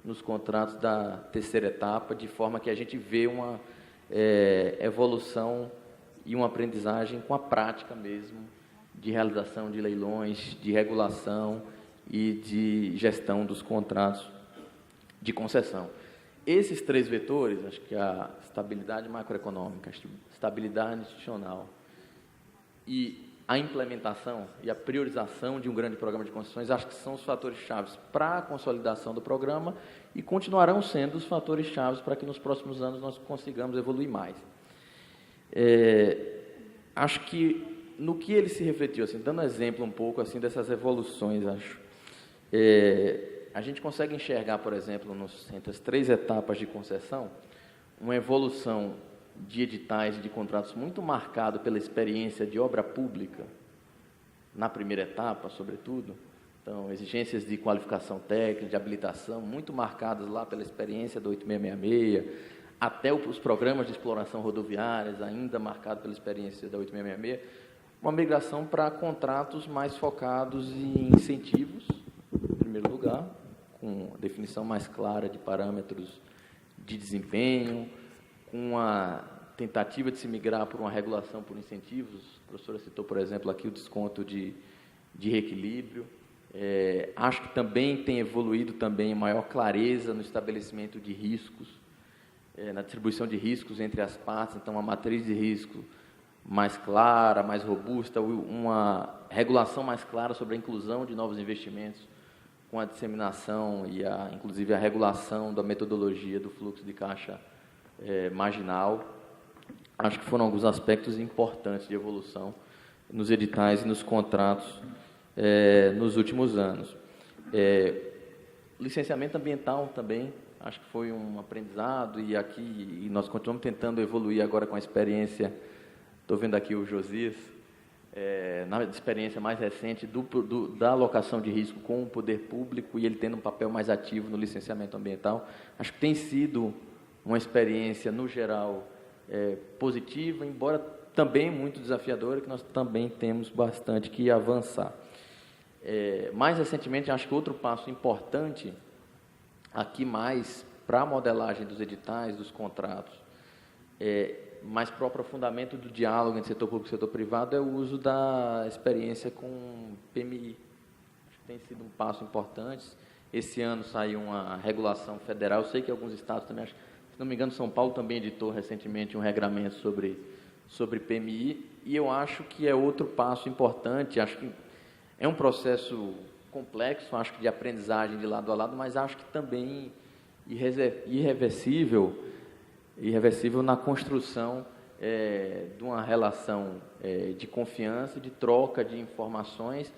nos contratos da terceira etapa, de forma que a gente vê uma evolução e uma aprendizagem com a prática mesmo, de realização de leilões, de regulação e de gestão dos contratos de concessão. Esses 3 vetores, acho que a estabilidade macroeconômica, a estabilidade institucional e a implementação e a priorização de um grande programa de concessões, acho que são os fatores chaves para a consolidação do programa e continuarão sendo os fatores chaves para que nos próximos anos nós consigamos evoluir mais. Acho que no que ele se refletiu, assim, dando exemplo um pouco assim dessas evoluções, acho, a gente consegue enxergar, por exemplo, entre as 3 etapas de concessão, uma evolução de editais e de contratos muito marcado pela experiência de obra pública, na primeira etapa, sobretudo. Então, exigências de qualificação técnica, de habilitação, muito marcadas lá pela experiência do 8666, até os programas de exploração rodoviárias, ainda marcados pela experiência da 8666, uma migração para contratos mais focados em incentivos, em primeiro lugar, com definição mais clara de parâmetros de desempenho, com a tentativa de se migrar por uma regulação por incentivos. A professora citou, por exemplo, aqui o desconto de reequilíbrio. Acho que também tem evoluído também maior clareza no estabelecimento de riscos, na distribuição de riscos entre as partes, então uma matriz de risco mais clara, mais robusta, uma regulação mais clara sobre a inclusão de novos investimentos, com a disseminação e, inclusive, a regulação da metodologia do fluxo de caixa marginal. Acho que foram alguns aspectos importantes de evolução nos editais e nos contratos nos últimos anos. Licenciamento ambiental também, acho que foi um aprendizado, e nós continuamos tentando evoluir agora com a experiência. Estou vendo aqui o Josias, na experiência mais recente da alocação de risco com o poder público, e ele tendo um papel mais ativo no licenciamento ambiental. Acho que tem sido uma experiência, no geral, positiva, embora também muito desafiadora, que nós também temos bastante que avançar. Mais recentemente, acho que outro passo importante, aqui mais para a modelagem dos editais, dos contratos, mas para o aprofundamento do diálogo entre setor público e setor privado, é o uso da experiência com PMI. Acho que tem sido um passo importante. Esse ano saiu uma regulação federal. Eu sei que alguns estados também, se não me engano, São Paulo também editou recentemente um regramento sobre PMI, e eu acho que é outro passo importante. Acho que é um processo complexo, acho que de aprendizagem de lado a lado, mas acho que também irreversível na construção de uma relação de confiança, de troca de informações,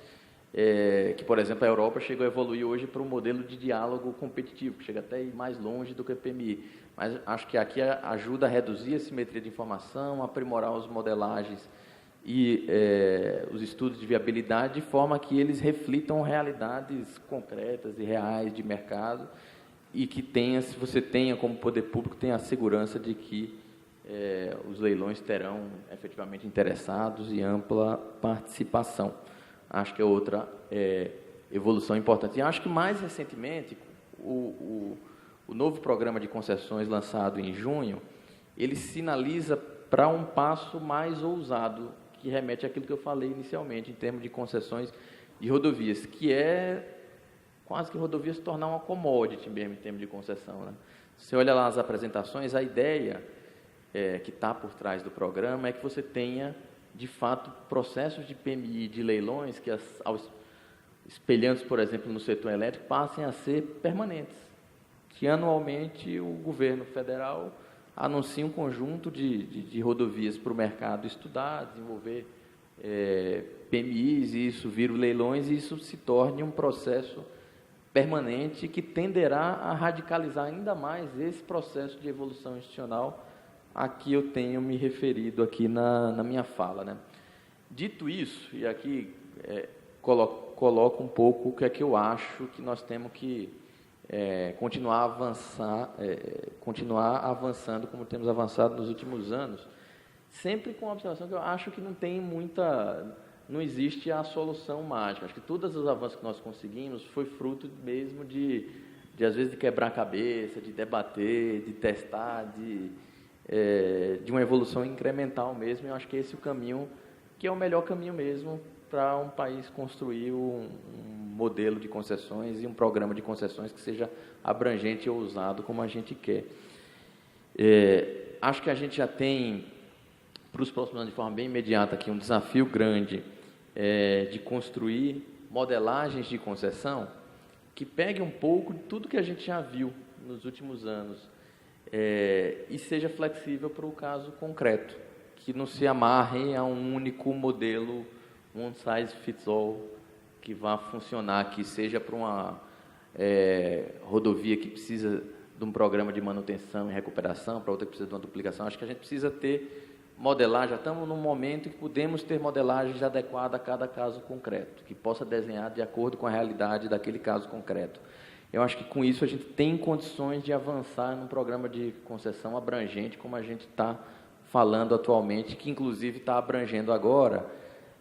que, por exemplo, a Europa chegou a evoluir hoje para um modelo de diálogo competitivo, que chega até ir mais longe do que o PMI. Mas acho que aqui ajuda a reduzir a simetria de informação, aprimorar as modelagens e os estudos de viabilidade, de forma que eles reflitam realidades concretas e reais de mercado, e que se você tenha, como poder público, tenha a segurança de que os leilões terão efetivamente interessados e ampla participação. Acho que é outra evolução importante. E acho que, mais recentemente, o novo programa de concessões lançado em junho, ele sinaliza para um passo mais ousado, que remete àquilo que eu falei inicialmente, em termos de concessões de rodovias, que é quase que rodovias se tornar uma commodity mesmo em termos de concessão, né? Você olha lá as apresentações, a ideia que está por trás do programa é que você tenha, de fato, processos de PMI, de leilões, que, espelhando-se, por exemplo, no setor elétrico, passem a ser permanentes, que anualmente o governo federal anuncia um conjunto de rodovias para o mercado estudar, desenvolver PMIs, e isso vira leilões, e isso se torne um processo permanente que tenderá a radicalizar ainda mais esse processo de evolução institucional a que eu tenho me referido aqui na minha fala, né? Dito isso, e aqui coloco um pouco o que é que eu acho que nós temos que continuar avançando como temos avançado nos últimos anos, sempre com a observação que eu acho que não existe a solução mágica. Acho que todos os avanços que nós conseguimos foi fruto mesmo às vezes, de quebrar a cabeça, de debater, de testar, de uma evolução incremental mesmo. Eu acho que esse é o caminho, que é o melhor caminho mesmo para um país construir um modelo de concessões e um programa de concessões que seja abrangente e ousado como a gente quer. Acho que a gente já tem, para os próximos anos, de forma bem imediata, aqui, um desafio grande de construir modelagens de concessão que pegue um pouco de tudo que a gente já viu nos últimos anos e seja flexível para o caso concreto, que não se amarre a um único modelo one size fits all que vá funcionar, que seja para uma rodovia que precisa de um programa de manutenção e recuperação, para outra que precisa de uma duplicação. Acho que a gente precisa ter modelagem, já estamos num momento em que podemos ter modelagem adequada a cada caso concreto, que possa desenhar de acordo com a realidade daquele caso concreto. Eu acho que com isso a gente tem condições de avançar num programa de concessão abrangente, como a gente está falando atualmente, que inclusive está abrangendo agora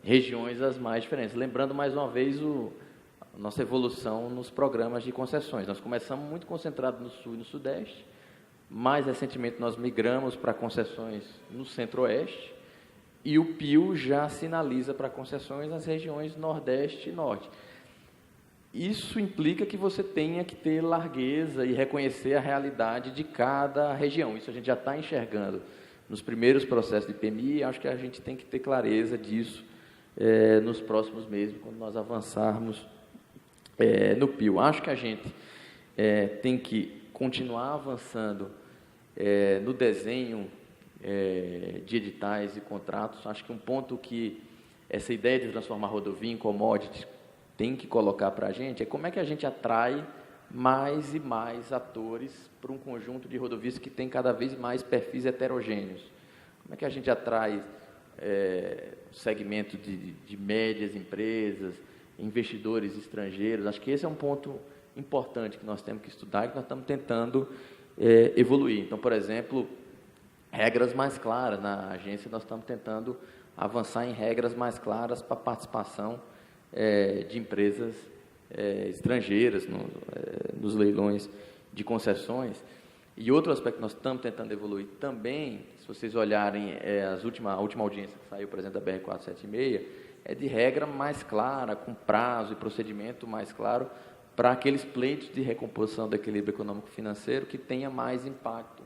regiões as mais diferentes. Lembrando mais uma vez a nossa evolução nos programas de concessões. Nós começamos muito concentrados no Sul e no Sudeste. Mais recentemente, nós migramos para concessões no Centro-Oeste e o PIO já sinaliza para concessões nas regiões Nordeste e Norte. Isso implica que você tenha que ter largueza e reconhecer a realidade de cada região. Isso a gente já está enxergando nos primeiros processos de PMI e acho que a gente tem que ter clareza disso nos próximos meses, quando nós avançarmos no PIO. Acho que a gente tem que continuar avançando no desenho de editais e contratos. Acho que um ponto que essa ideia de transformar a rodovia em commodity tem que colocar para a gente é como é que a gente atrai mais e mais atores para um conjunto de rodovias que tem cada vez mais perfis heterogêneos. Como é que a gente atrai segmento de médias empresas, investidores estrangeiros. Acho que esse é um ponto importante que nós temos que estudar e que nós estamos tentando evoluir. Então, por exemplo, regras mais claras. Na agência, nós estamos tentando avançar em regras mais claras para a participação de empresas estrangeiras nos leilões de concessões. E outro aspecto que nós estamos tentando evoluir também, se vocês olharem a última audiência que saiu, por exemplo, da BR-476, é de regra mais clara, com prazo e procedimento mais claro, para aqueles pleitos de recomposição do equilíbrio econômico-financeiro que tenha mais impacto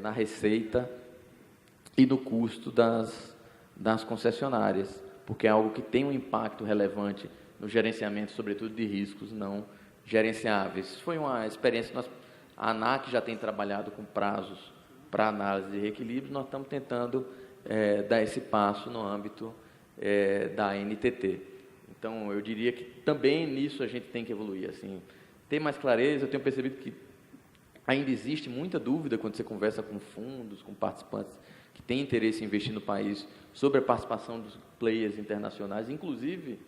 na receita e no custo das concessionárias, porque é algo que tem um impacto relevante no gerenciamento, sobretudo de riscos não gerenciáveis. Isso foi uma experiência que a ANAC já tem trabalhado com prazos para análise de reequilíbrio. Nós estamos tentando dar esse passo no âmbito da NTT. Então, eu diria que também nisso a gente tem que evoluir. Assim, ter mais clareza. Eu tenho percebido que ainda existe muita dúvida quando você conversa com fundos, com participantes que têm interesse em investir no país, sobre a participação dos players internacionais, inclusive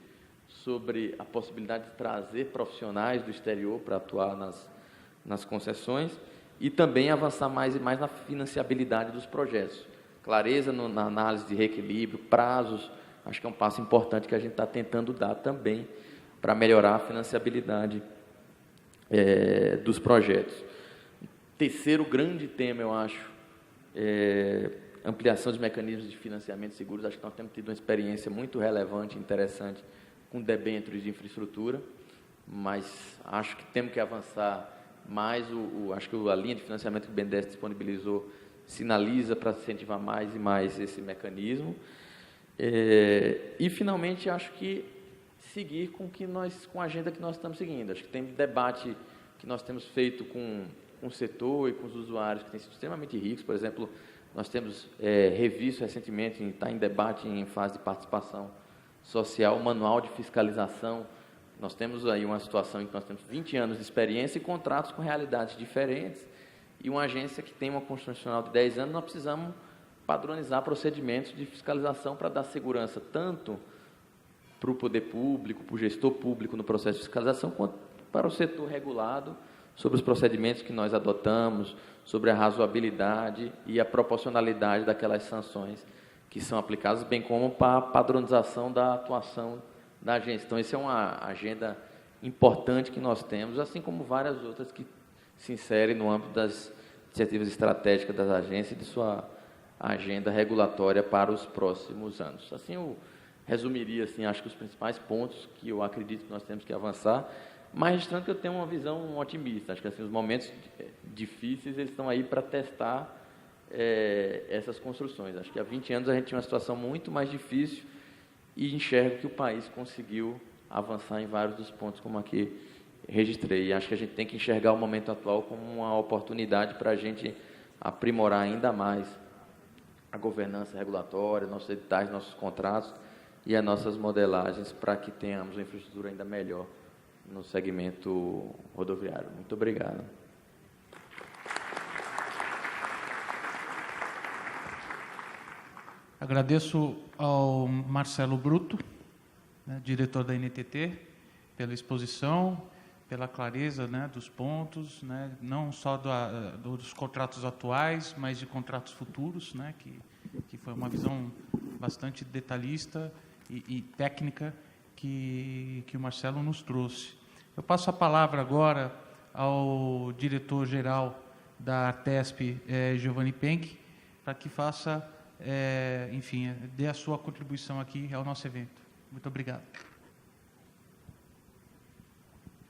sobre a possibilidade de trazer profissionais do exterior para atuar nas concessões e também avançar mais e mais na financiabilidade dos projetos. Clareza na análise de reequilíbrio, prazos, acho que é um passo importante que a gente está tentando dar também para melhorar a financiabilidade dos projetos. Terceiro grande tema, eu acho, ampliação dos mecanismos de financiamento seguros. Acho que nós temos tido uma experiência muito relevante e interessante com debêntures de infraestrutura, mas acho que temos que avançar mais. Acho que a linha de financiamento que o BNDES disponibilizou sinaliza para incentivar mais e mais esse mecanismo. E, finalmente, acho que seguir com a agenda que nós estamos seguindo. Acho que tem debate que nós temos feito com o setor e com os usuários, que tem sido extremamente ricos. Por exemplo, nós temos revisto recentemente, está em debate em fase de participação social, o manual de fiscalização. Nós temos aí uma situação em que nós temos 20 anos de experiência e contratos com realidades diferentes, e uma agência que tem uma constitucional de 10 anos, nós precisamos padronizar procedimentos de fiscalização para dar segurança tanto para o poder público, para o gestor público no processo de fiscalização, quanto para o setor regulado, sobre os procedimentos que nós adotamos, sobre a razoabilidade e a proporcionalidade daquelas sanções que são aplicadas, bem como para a padronização da atuação da agência. Então, essa é uma agenda importante que nós temos, assim como várias outras que se inserem no âmbito das iniciativas estratégicas das agências e de sua agenda regulatória para os próximos anos. Assim, eu resumiria, assim, acho que os principais pontos que eu acredito que nós temos que avançar, mas registrando que eu tenho uma visão otimista. Acho que assim, os momentos difíceis eles estão aí para testar essas construções. Acho que há 20 anos a gente tinha uma situação muito mais difícil e enxergo que o país conseguiu avançar em vários dos pontos, como aqui registrei. E acho que a gente tem que enxergar o momento atual como uma oportunidade para a gente aprimorar ainda mais a governança regulatória, nossos editais, nossos contratos e as nossas modelagens para que tenhamos uma infraestrutura ainda melhor no segmento rodoviário. Muito obrigado. Agradeço ao Marcelo Bruto, né, diretor da NTT, pela exposição, pela clareza, né, dos pontos, né, não só dos contratos atuais, mas de contratos futuros, né, que foi uma visão bastante detalhista e técnica que o Marcelo nos trouxe. Eu passo a palavra agora ao diretor-geral da Artesp, Giovanni Penck, para que faça, enfim, dê a sua contribuição aqui ao nosso evento. Muito obrigado.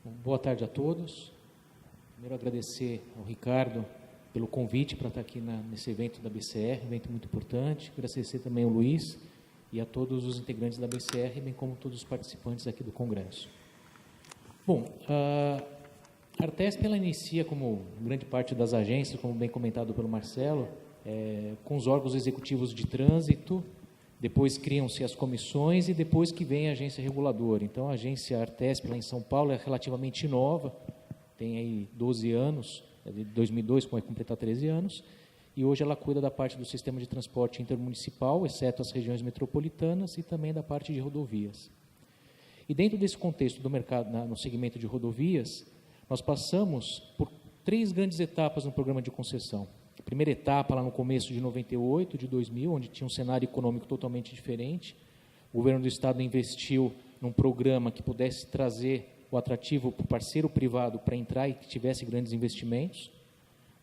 Boa tarde a todos. Primeiro, agradecer ao Ricardo pelo convite para estar aqui nesse evento da BCR, evento muito importante. Agradecer também ao Luiz e a todos os integrantes da BCR, bem como todos os participantes aqui do Congresso. Bom, a Artesp ela inicia, como grande parte das agências, como bem comentado pelo Marcelo, com os órgãos executivos de trânsito, depois criam-se as comissões e depois que vem a agência reguladora. Então, a agência Artesp, lá em São Paulo, é relativamente nova, tem aí 12 anos, de 2002, vai completar 13 anos, e hoje ela cuida da parte do sistema de transporte intermunicipal, exceto as regiões metropolitanas, e também da parte de rodovias. E dentro desse contexto do mercado, no segmento de rodovias, nós passamos por 3 grandes etapas no programa de concessão. A primeira etapa, lá no começo de 98, de 2000, onde tinha um cenário econômico totalmente diferente. O governo do Estado investiu num programa que pudesse trazer o atrativo para o parceiro privado para entrar e que tivesse grandes investimentos.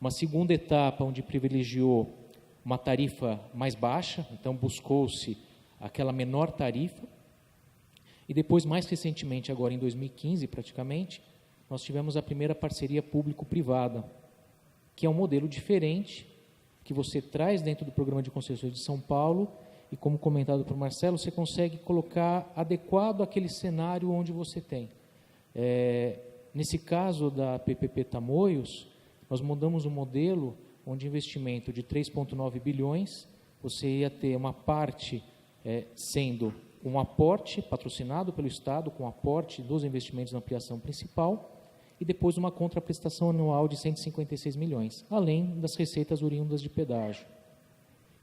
Uma segunda etapa, onde privilegiou uma tarifa mais baixa, então buscou-se aquela menor tarifa. E depois, mais recentemente, agora em 2015, praticamente, nós tivemos a primeira parceria público-privada, que é um modelo diferente, que você traz dentro do programa de concessões de São Paulo, e como comentado por Marcelo, você consegue colocar adequado àquele cenário onde você tem. Nesse caso da PPP Tamoios, nós mudamos um modelo onde investimento de 3,9 bilhões, você ia ter uma parte sendo um aporte patrocinado pelo Estado, com aporte dos investimentos na ampliação principal, e depois uma contraprestação anual de 156 milhões, além das receitas oriundas de pedágio.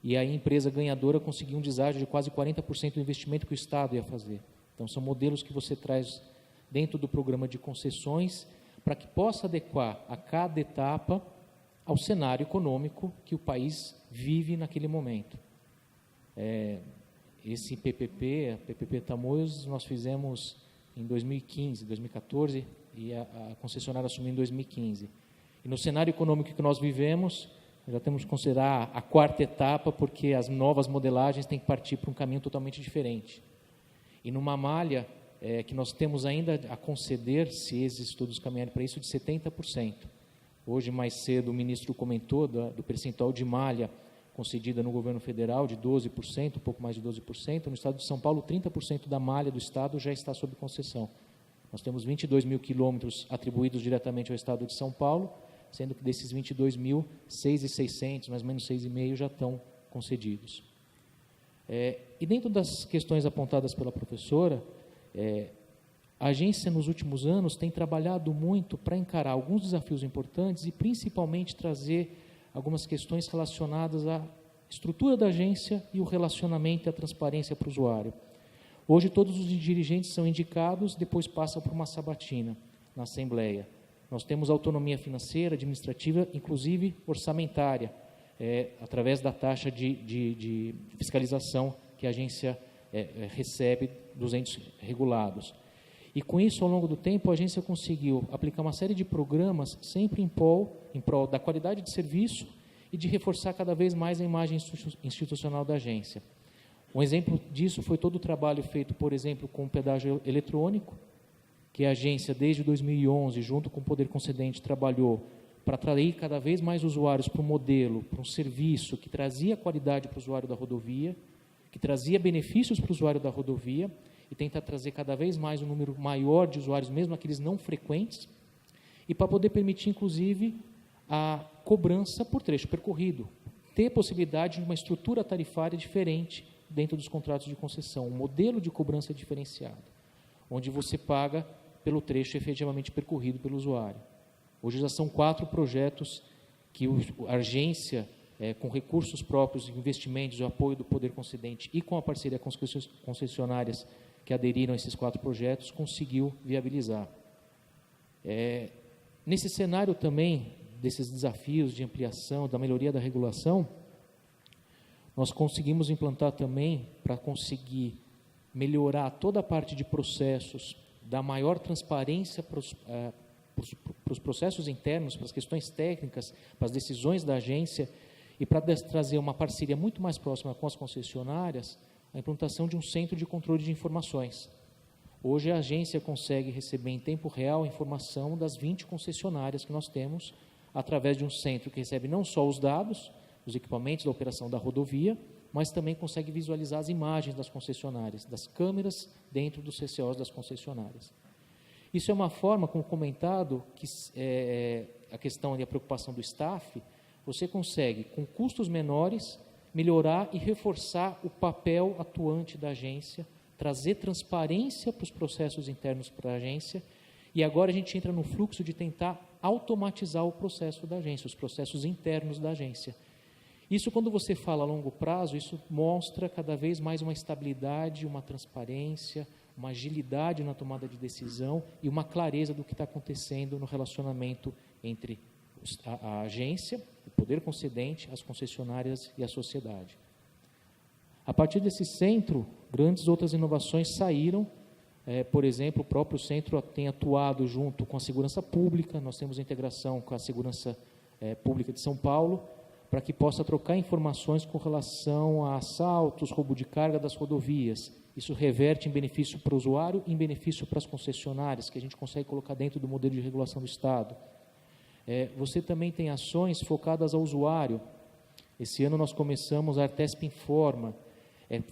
E a empresa ganhadora conseguiu um deságio de quase 40% do investimento que o Estado ia fazer. Então, são modelos que você traz dentro do programa de concessões para que possa adequar a cada etapa ao cenário econômico que o país vive naquele momento. Esse PPP, a PPP Tamoios, nós fizemos em 2015, 2014, e a concessionária assumiu em 2015. E no cenário econômico que nós vivemos, já temos que considerar a 4ª etapa, porque as novas modelagens têm que partir para um caminho totalmente diferente. E numa malha que nós temos ainda a conceder, se esses estudos caminharem para isso, de 70%. Hoje, mais cedo, o ministro comentou do percentual de malha concedida no governo federal, de 12%, um pouco mais de 12%. No estado de São Paulo, 30% da malha do estado já está sob concessão. Nós temos 22 mil quilômetros atribuídos diretamente ao estado de São Paulo, sendo que desses 22 mil, 6.600, mais ou menos 6,5 já estão concedidos. E dentro das questões apontadas pela professora, a agência, nos últimos anos, tem trabalhado muito para encarar alguns desafios importantes e, principalmente, trazer algumas questões relacionadas à estrutura da agência e o relacionamento e a transparência para o usuário. Hoje, todos os dirigentes são indicados, depois passam por uma sabatina na Assembleia. Nós temos autonomia financeira, administrativa, inclusive orçamentária, através da taxa de fiscalização que a agência recebe dos entes regulados. E com isso, ao longo do tempo, a agência conseguiu aplicar uma série de programas sempre em prol da qualidade de serviço e de reforçar cada vez mais a imagem institucional da agência. Um exemplo disso foi todo o trabalho feito, por exemplo, com o pedágio eletrônico, que a agência, desde 2011, junto com o Poder Concedente, trabalhou para atrair cada vez mais usuários para um modelo, para um serviço que trazia qualidade para o usuário da rodovia, que trazia benefícios para o usuário da rodovia, e tentar trazer cada vez mais um número maior de usuários, mesmo aqueles não frequentes, e para poder permitir, inclusive, a cobrança por trecho percorrido, ter possibilidade de uma estrutura tarifária diferente dentro dos contratos de concessão, um modelo de cobrança diferenciado, onde você paga pelo trecho efetivamente percorrido pelo usuário. Hoje já são 4 projetos que a agência, com recursos próprios, investimentos, o apoio do Poder Concedente e com a parceria com as concessionárias que aderiram a esses 4 projetos, conseguiu viabilizar. Nesse cenário também, desses desafios de ampliação, da melhoria da regulação, nós conseguimos implantar também, para conseguir melhorar toda a parte de processos, dar maior transparência para os processos internos, para as questões técnicas, para as decisões da agência, e para trazer uma parceria muito mais próxima com as concessionárias, a implantação de um centro de controle de informações. Hoje a agência consegue receber em tempo real a informação das 20 concessionárias que nós temos, através de um centro que recebe não só os dados, os equipamentos da operação da rodovia, mas também consegue visualizar as imagens das concessionárias, das câmeras dentro dos CCOs das concessionárias. Isso é uma forma, como comentado, que a questão e a preocupação do staff, você consegue, com custos menores, melhorar e reforçar o papel atuante da agência, trazer transparência para os processos internos para a agência, e agora a gente entra no fluxo de tentar automatizar o processo da agência, os processos internos da agência. Isso, quando você fala a longo prazo, isso mostra cada vez mais uma estabilidade, uma transparência, uma agilidade na tomada de decisão e uma clareza do que está acontecendo no relacionamento entre a agência, o Poder Concedente, as concessionárias e a sociedade. A partir desse centro, grandes outras inovações saíram. Por exemplo, o próprio centro tem atuado junto com a segurança pública, nós temos integração com a segurança pública de São Paulo, para que possa trocar informações com relação a assaltos, roubo de carga das rodovias. Isso reverte em benefício para o usuário e em benefício para as concessionárias, que a gente consegue colocar dentro do modelo de regulação do Estado. Você também tem ações focadas ao usuário. Esse ano nós começamos a Artesp Informa,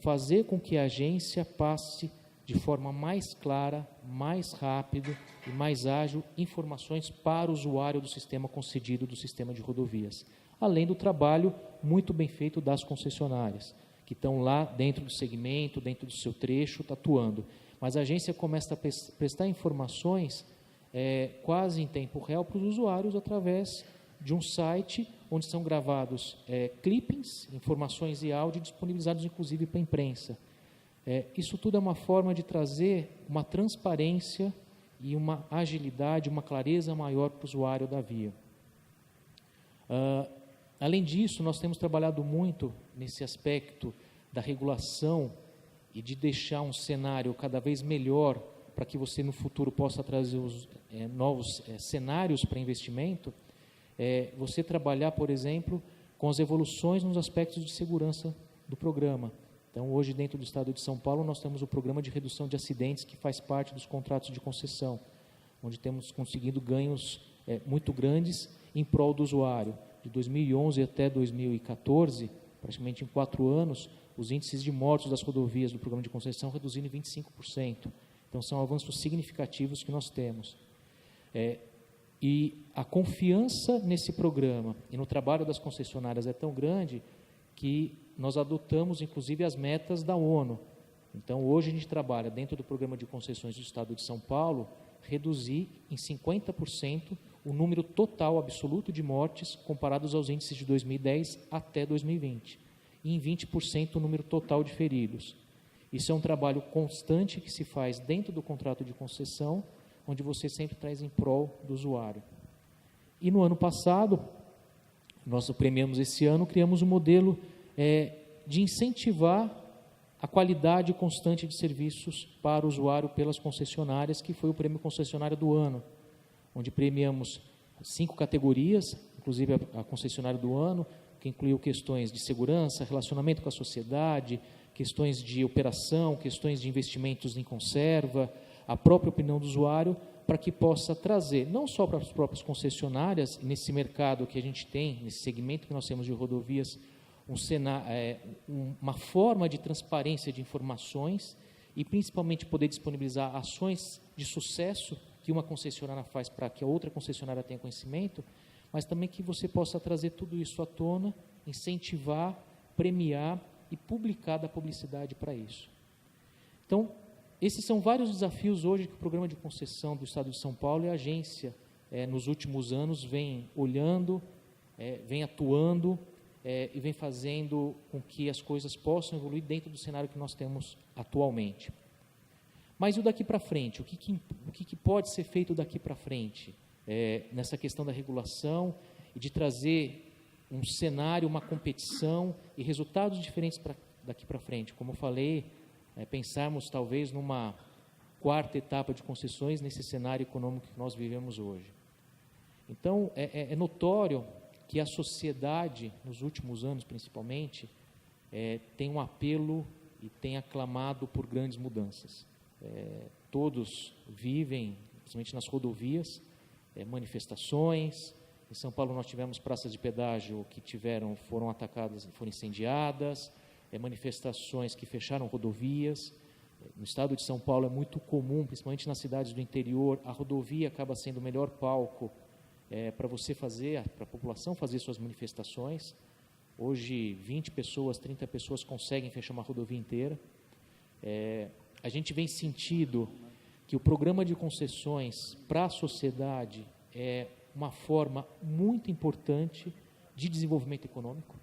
fazer com que a agência passe de forma mais clara, mais rápido e mais ágil informações para o usuário do sistema concedido do sistema de rodovias, além do trabalho muito bem feito das concessionárias, que estão lá dentro do segmento, dentro do seu trecho, atuando. Mas a agência começa a prestar informações quase em tempo real para os usuários através de um site onde são gravados clippings, informações e áudio disponibilizados inclusive para a imprensa. Isso tudo é uma forma de trazer uma transparência e uma agilidade, uma clareza maior para o usuário da via. Além disso, nós temos trabalhado muito nesse aspecto da regulação e de deixar um cenário cada vez melhor para que você no futuro possa trazer os novos cenários para investimento. Você trabalhar, por exemplo, com as evoluções nos aspectos de segurança do programa. Então, hoje, dentro do Estado de São Paulo, nós temos o programa de redução de acidentes, que faz parte dos contratos de concessão, onde temos conseguido ganhos muito grandes em prol do usuário. De 2011 até 2014, praticamente em 4 anos, os índices de mortos das rodovias do programa de concessão reduziram em 25%. Então, são avanços significativos que nós temos. E a confiança nesse programa e no trabalho das concessionárias é tão grande que nós adotamos, inclusive, as metas da ONU. Então, hoje a gente trabalha, dentro do programa de concessões do Estado de São Paulo, reduzir em 50% o número total absoluto de mortes comparados aos índices de 2010 até 2020, e em 20% o número total de feridos. Isso é um trabalho constante que se faz dentro do contrato de concessão, onde você sempre traz em prol do usuário. E no ano passado, nós premiamos esse ano, criamos um modelo de incentivar a qualidade constante de serviços para o usuário pelas concessionárias, que foi o prêmio concessionário do ano, onde premiamos 5 categorias, inclusive a concessionária do ano, que incluiu questões de segurança, relacionamento com a sociedade, questões de operação, questões de investimentos em conserva, a própria opinião do usuário, para que possa trazer, não só para as próprias concessionárias, nesse mercado que a gente tem, nesse segmento que nós temos de rodovias, uma forma de transparência de informações e, principalmente, poder disponibilizar ações de sucesso que uma concessionária faz para que a outra concessionária tenha conhecimento, mas também que você possa trazer tudo isso à tona, incentivar, premiar e publicar da publicidade para isso. Então, esses são vários desafios hoje que o Programa de Concessão do Estado de São Paulo e a agência, nos últimos anos, vem olhando, vem atuando e vem fazendo com que as coisas possam evoluir dentro do cenário que nós temos atualmente. Mas e o daqui para frente? O que pode ser feito daqui para frente? Nessa questão da regulação e de trazer um cenário, uma competição e resultados diferentes daqui para frente. Como eu falei, pensarmos talvez numa 4ª etapa de concessões nesse cenário econômico que nós vivemos hoje. Então, é notório que a sociedade, nos últimos anos principalmente, tem um apelo e tem aclamado por grandes mudanças. Todos vivem, principalmente nas rodovias, manifestações. Em São Paulo nós tivemos praças de pedágio que foram atacadas, foram incendiadas, manifestações que fecharam rodovias. No estado de São Paulo é muito comum, principalmente nas cidades do interior, a rodovia acaba sendo o melhor palco para a população fazer suas manifestações. Hoje 20 pessoas, 30 pessoas conseguem fechar uma rodovia inteira. A gente vem sentindo que o programa de concessões para a sociedade é uma forma muito importante de desenvolvimento econômico,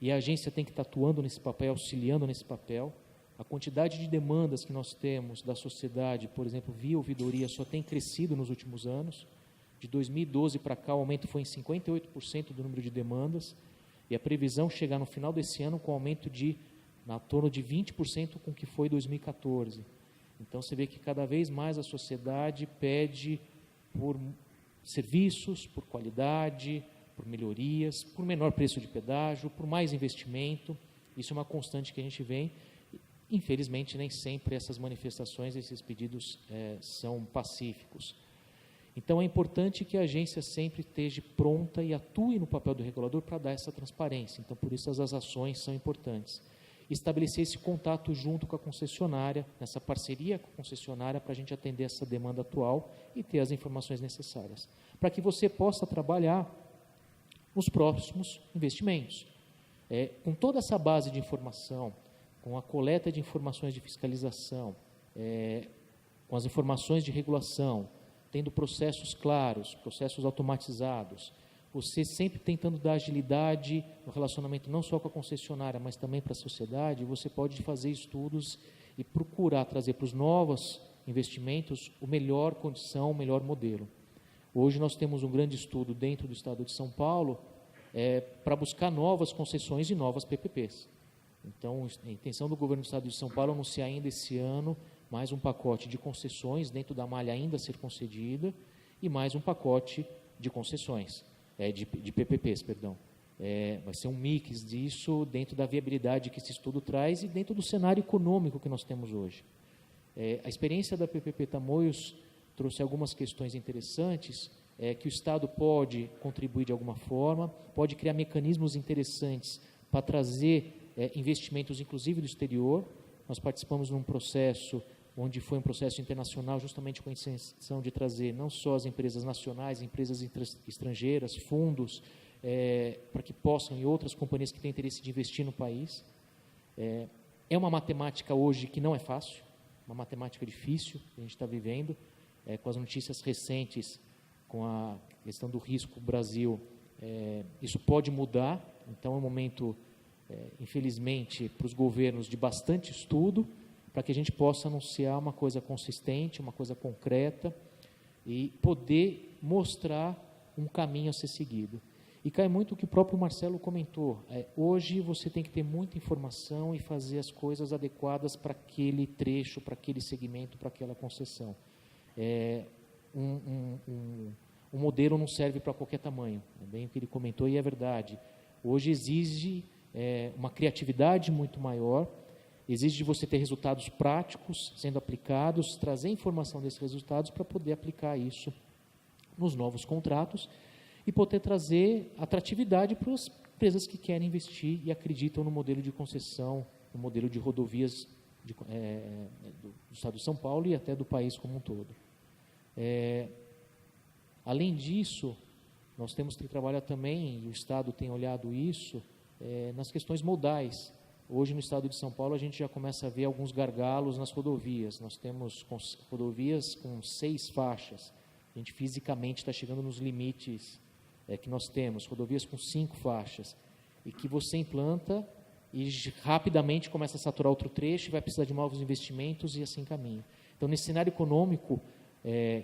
e a agência tem que estar atuando nesse papel, auxiliando nesse papel. A quantidade de demandas que nós temos da sociedade, por exemplo, via ouvidoria, só tem crescido nos últimos anos. De 2012 para cá, o aumento foi em 58% do número de demandas, e a previsão chegar no final desse ano com aumento de na torno de 20% com o que foi 2014. Então, você vê que cada vez mais a sociedade pede por serviços, por qualidade, por melhorias, por menor preço de pedágio, por mais investimento. Isso é uma constante que a gente vê. Infelizmente, nem sempre essas manifestações, esses pedidos são pacíficos. Então, é importante que a agência sempre esteja pronta e atue no papel do regulador para dar essa transparência. Então, por isso, as ações são importantes. Estabelecer esse contato junto com a concessionária, essa parceria com a concessionária, para a gente atender essa demanda atual e ter as informações necessárias, para que você possa trabalhar nos próximos investimentos. Com toda essa base de informação, com a coleta de informações de fiscalização, com as informações de regulação, tendo processos claros, processos automatizados, você sempre tentando dar agilidade no relacionamento não só com a concessionária, mas também para a sociedade, você pode fazer estudos e procurar trazer para os novos investimentos o melhor condição, o melhor modelo. Hoje nós temos um grande estudo dentro do estado de São Paulo para buscar novas concessões e novas PPPs. Então, a intenção do governo do estado de São Paulo é anunciar ainda esse ano mais um pacote de concessões dentro da malha ainda a ser concedida e mais um pacote de concessões. De PPPs, perdão. Vai ser um mix disso dentro da viabilidade que esse estudo traz e dentro do cenário econômico que nós temos hoje. A experiência da PPP Tamoios trouxe algumas questões interessantes, que o Estado pode contribuir de alguma forma, pode criar mecanismos interessantes para trazer investimentos, inclusive do exterior. Nós participamos num processo onde foi um processo internacional justamente com a intenção de trazer não só as empresas nacionais, empresas estrangeiras, fundos, para que possam, e outras companhias que têm interesse de investir no país. É uma matemática hoje que não é fácil, uma matemática difícil que a gente está vivendo, com as notícias recentes, com a questão do risco Brasil, isso pode mudar. Então é um momento, infelizmente, para os governos de bastante estudo, para que a gente possa anunciar uma coisa consistente, uma coisa concreta e poder mostrar um caminho a ser seguido. E cai muito o que o próprio Marcelo comentou. Hoje você tem que ter muita informação e fazer as coisas adequadas para aquele trecho, para aquele segmento, para aquela concessão. Um modelo não serve para qualquer tamanho. É bem o que ele comentou e é verdade. Hoje exige uma criatividade muito maior, exige de você ter resultados práticos sendo aplicados, trazer informação desses resultados para poder aplicar isso nos novos contratos e poder trazer atratividade para as empresas que querem investir e acreditam no modelo de concessão, no modelo de rodovias do Estado de São Paulo e até do país como um todo. Além disso, nós temos que trabalhar também, e o Estado tem olhado isso, nas questões modais. Hoje, no Estado de São Paulo, a gente já começa a ver alguns gargalos nas rodovias. Nós temos rodovias com 6 faixas. A gente fisicamente está chegando nos limites que nós temos. Rodovias com 5 faixas. E que você implanta e rapidamente começa a saturar outro trecho, vai precisar de novos investimentos e assim caminha. Então, nesse cenário econômico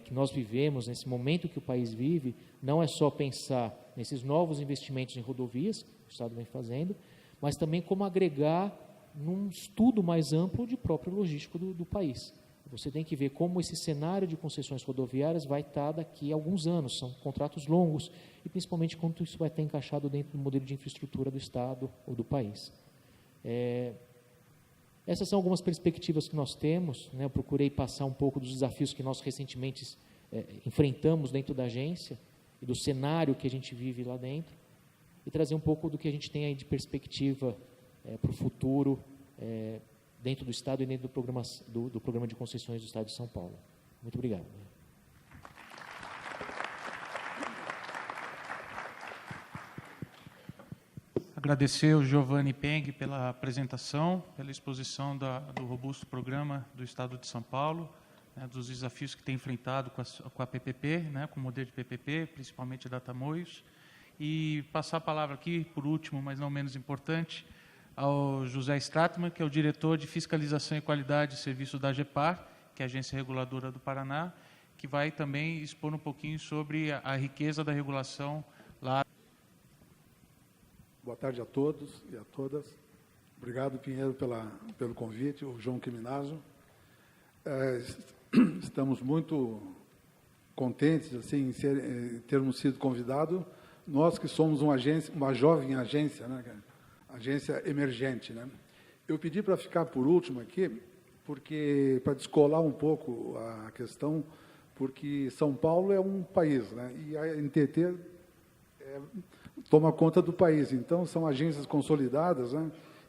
que nós vivemos, nesse momento que o país vive, não é só pensar nesses novos investimentos em rodovias, que o Estado vem fazendo, mas também como agregar num estudo mais amplo de próprio logístico do país. Você tem que ver como esse cenário de concessões rodoviárias vai estar daqui a alguns anos, são contratos longos, e principalmente quanto isso vai estar encaixado dentro do modelo de infraestrutura do Estado ou do país. Essas são algumas perspectivas que nós temos, né? Eu procurei passar um pouco dos desafios que nós recentemente enfrentamos dentro da agência e do cenário que a gente vive lá dentro, e trazer um pouco do que a gente tem aí de perspectiva para o futuro dentro do Estado e dentro do programa de concessões do Estado de São Paulo. Muito obrigado. Agradecer ao Giovanni Peng pela apresentação, pela exposição do robusto programa do Estado de São Paulo, dos desafios que tem enfrentado com a PPP, com o modelo de PPP, principalmente a Datamoios, e passar a palavra aqui, por último, mas não menos importante, ao José Stratman, que é o diretor de Fiscalização e Qualidade de Serviço da AGEPAR, que é a Agência Reguladora do Paraná, que vai também expor um pouquinho sobre a riqueza da regulação lá. Boa tarde a todos e a todas. Obrigado, Pinheiro, pelo convite, o João Quiminazo. Estamos muito contentes assim, em termos sido convidados. Nós que somos uma jovem agência, agência emergente. Eu pedi para ficar por último aqui, porque para descolar um pouco a questão, porque São Paulo é um país, e a NTT toma conta do país. Então, são agências consolidadas,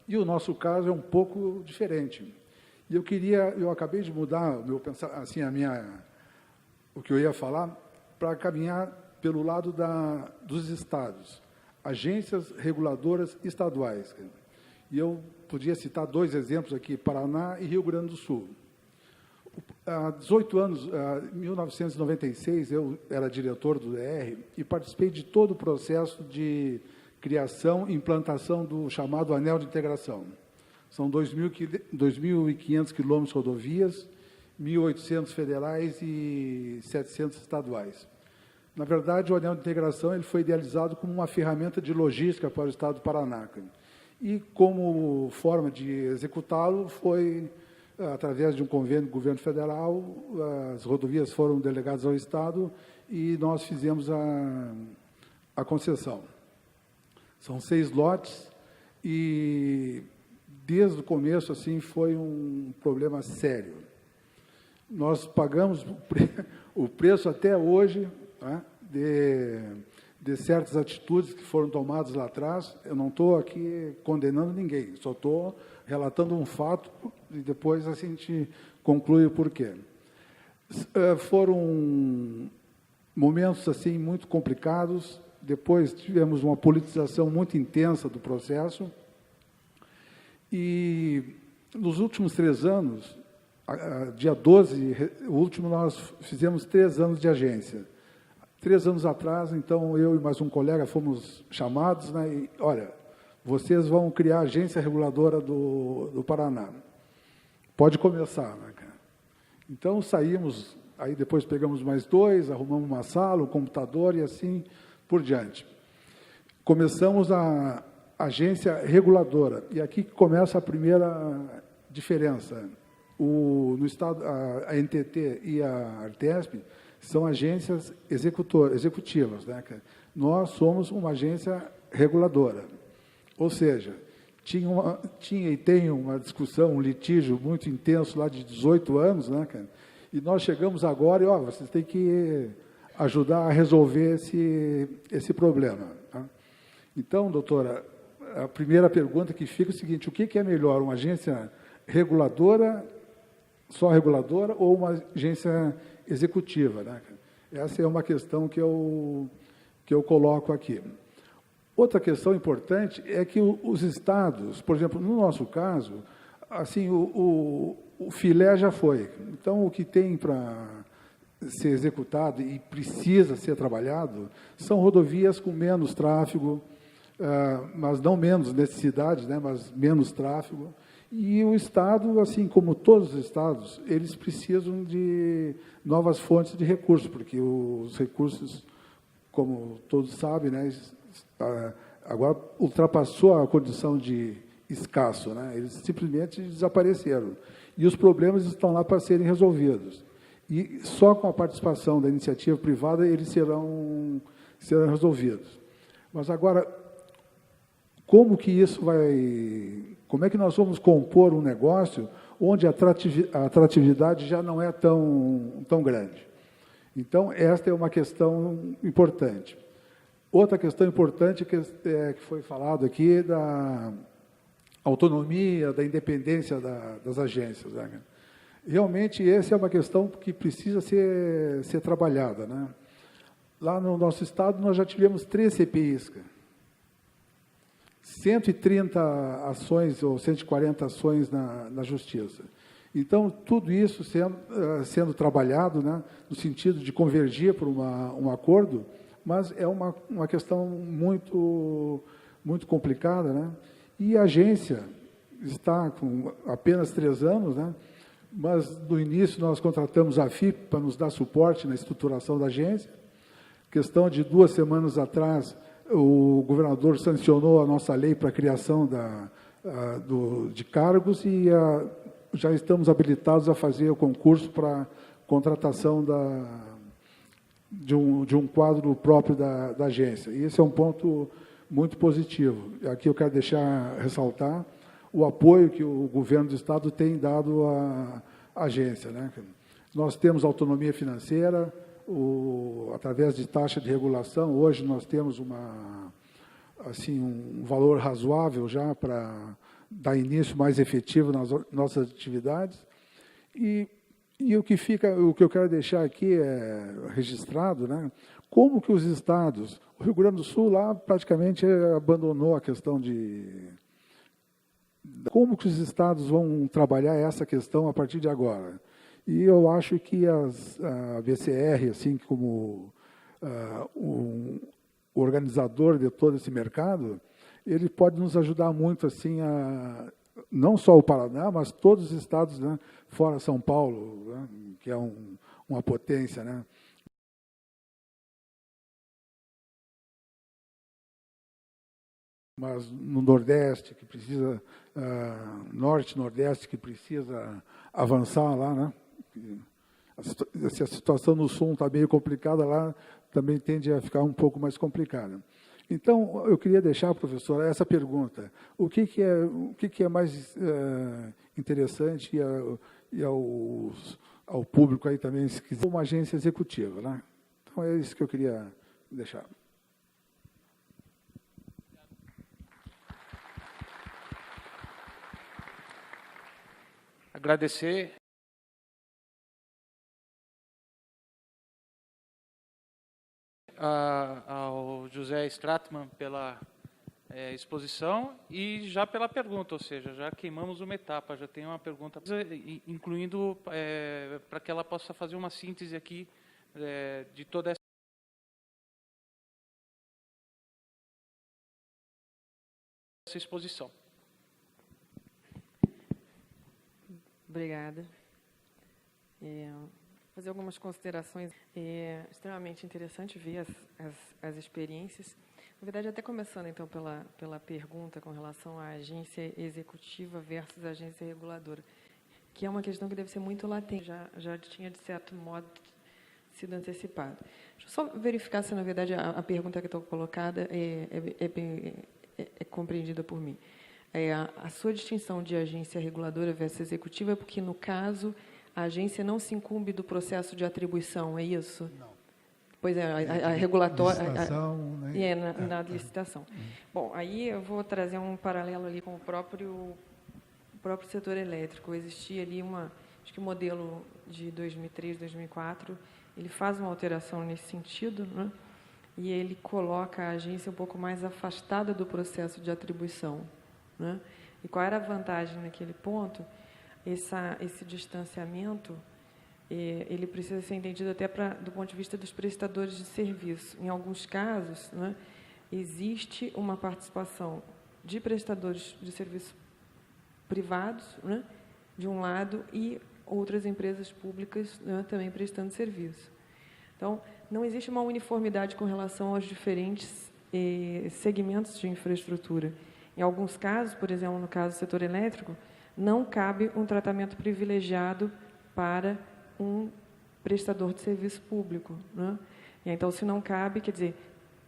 e o nosso caso é um pouco diferente. E eu acabei de mudar o meu assim, o que eu ia falar, para caminhar pelo lado dos estados, agências reguladoras estaduais. E eu podia citar 2 exemplos aqui, Paraná e Rio Grande do Sul. Há 18 anos, em 1996, eu era diretor do DR e participei de todo o processo de criação e implantação do chamado Anel de Integração. São 2.500 quilômetros de rodovias, 1.800 federais e 700 estaduais. Na verdade, o Anel de Integração ele foi idealizado como uma ferramenta de logística para o Estado do Paraná. E, como forma de executá-lo, foi através de um convênio do governo federal, as rodovias foram delegadas ao Estado e nós fizemos a concessão. São 6 lotes e, desde o começo, assim, foi um problema sério. Nós pagamos o preço até hoje de certas atitudes que foram tomadas lá atrás. Eu não estou aqui condenando ninguém, só estou relatando um fato e depois a gente conclui o porquê. Foram momentos assim muito complicados. Depois tivemos uma politização muito intensa do processo e nos últimos 3 anos, dia 12, o último, nós fizemos 3 anos de agência. 3 anos atrás, então, eu e mais um colega fomos chamados, e, olha, vocês vão criar a agência reguladora do Paraná. Pode começar. Então, saímos, aí depois pegamos mais 2, arrumamos uma sala, um computador e assim por diante. começamos a agência reguladora. E aqui começa a primeira diferença. No Estado, a NTT e a Artesp são agências executivas, né? Nós somos uma agência reguladora. Ou seja, tinha e tem uma discussão, um litígio muito intenso lá de 18 anos, né, cara? E nós chegamos agora e, vocês têm que ajudar a resolver esse problema. Tá? Então, doutora, a primeira pergunta que fica é o seguinte: o que é melhor, uma agência reguladora, só reguladora, ou uma agência executiva, né? Essa é uma questão que eu coloco aqui. Outra questão importante é que os estados, por exemplo, no nosso caso, assim, o filé já foi. Então, o que tem para ser executado e precisa ser trabalhado são rodovias com menos tráfego, mas não menos necessidade, né, mas menos tráfego. E o Estado, assim como todos os Estados, eles precisam de novas fontes de recursos, porque os recursos, como todos sabem, né, agora ultrapassou a condição de escasso, né? Eles simplesmente desapareceram. E os problemas estão lá para serem resolvidos. E só com a participação da iniciativa privada eles serão resolvidos. Mas agora, como é que nós vamos compor um negócio onde a atratividade já não é tão grande? Então, esta é uma questão importante. Outra questão importante que foi falado aqui da autonomia, da independência das agências, né? Realmente, essa é uma questão que precisa ser trabalhada, né? Lá no nosso estado, nós já tivemos 3 CPIs, 130 ações ou 140 ações na Justiça. Então, tudo isso sendo trabalhado, né, no sentido de convergir para um acordo, mas é uma questão muito, muito complicada, né? E a agência está com apenas 3 anos, né? Mas no início nós contratamos a FIP para nos dar suporte na estruturação da agência. Questão de 2 semanas atrás, o governador sancionou a nossa lei para a criação de cargos e já estamos habilitados a fazer o concurso para contratação de um quadro próprio da agência. E esse é um ponto muito positivo. Aqui eu quero ressaltar o apoio que o governo do Estado tem dado à agência, né? Nós temos autonomia financeira, através de taxa de regulação. Hoje nós temos um valor razoável já para dar início mais efetivo nas nossas atividades. E o que eu quero deixar aqui registrado, né? Como que os estados, o Rio Grande do Sul lá praticamente abandonou a questão como que os estados vão trabalhar essa questão a partir de agora. E eu acho que a BCR, assim como o organizador de todo esse mercado, ele pode nos ajudar muito, assim, não só o Paraná, mas todos os estados, né, fora São Paulo, né, que é uma potência, né? Mas no Nordeste, que precisa, Norte, Nordeste, que precisa avançar lá, né? Se a situação no Sul está meio complicada, lá também tende a ficar um pouco mais complicada. Então, eu queria deixar, professora, essa pergunta: o que é mais interessante e ao público aí também, se quiser, uma agência executiva, né? Então, é isso que eu queria deixar. Agradecer ao José Stratman pela exposição e já pela pergunta, ou seja, já queimamos uma etapa, já tem uma pergunta, incluindo para que ela possa fazer uma síntese aqui de toda essa exposição. Obrigada. Fazer algumas considerações. É extremamente interessante ver as experiências. Na verdade, até começando, então, pela pergunta com relação à agência executiva versus agência reguladora, que é uma questão que deve ser muito latente, já tinha, de certo modo, sido antecipado. Deixa eu só verificar se, na verdade, a pergunta que estou colocada é compreendida por mim. A sua distinção de agência reguladora versus executiva é porque, no caso, a agência não se incumbe do processo de atribuição, é isso? Não. Pois é, a regulatória... Licitação, né? Na licitação. Bom, aí eu vou trazer um paralelo ali com o próprio setor elétrico. Existia ali acho que o modelo de 2003, 2004, ele faz uma alteração nesse sentido, né? E ele coloca a agência um pouco mais afastada do processo de atribuição, né? E qual era a vantagem naquele ponto? Esse distanciamento, ele precisa ser entendido até do ponto de vista dos prestadores de serviço. Em alguns casos, né, existe uma participação de prestadores de serviço privados, né, de um lado, e outras empresas públicas, né, também prestando serviço. Então, não existe uma uniformidade com relação aos diferentes segmentos de infraestrutura. Em alguns casos, por exemplo, no caso do setor elétrico, não cabe um tratamento privilegiado para um prestador de serviço público, né? E então, se não cabe, quer dizer,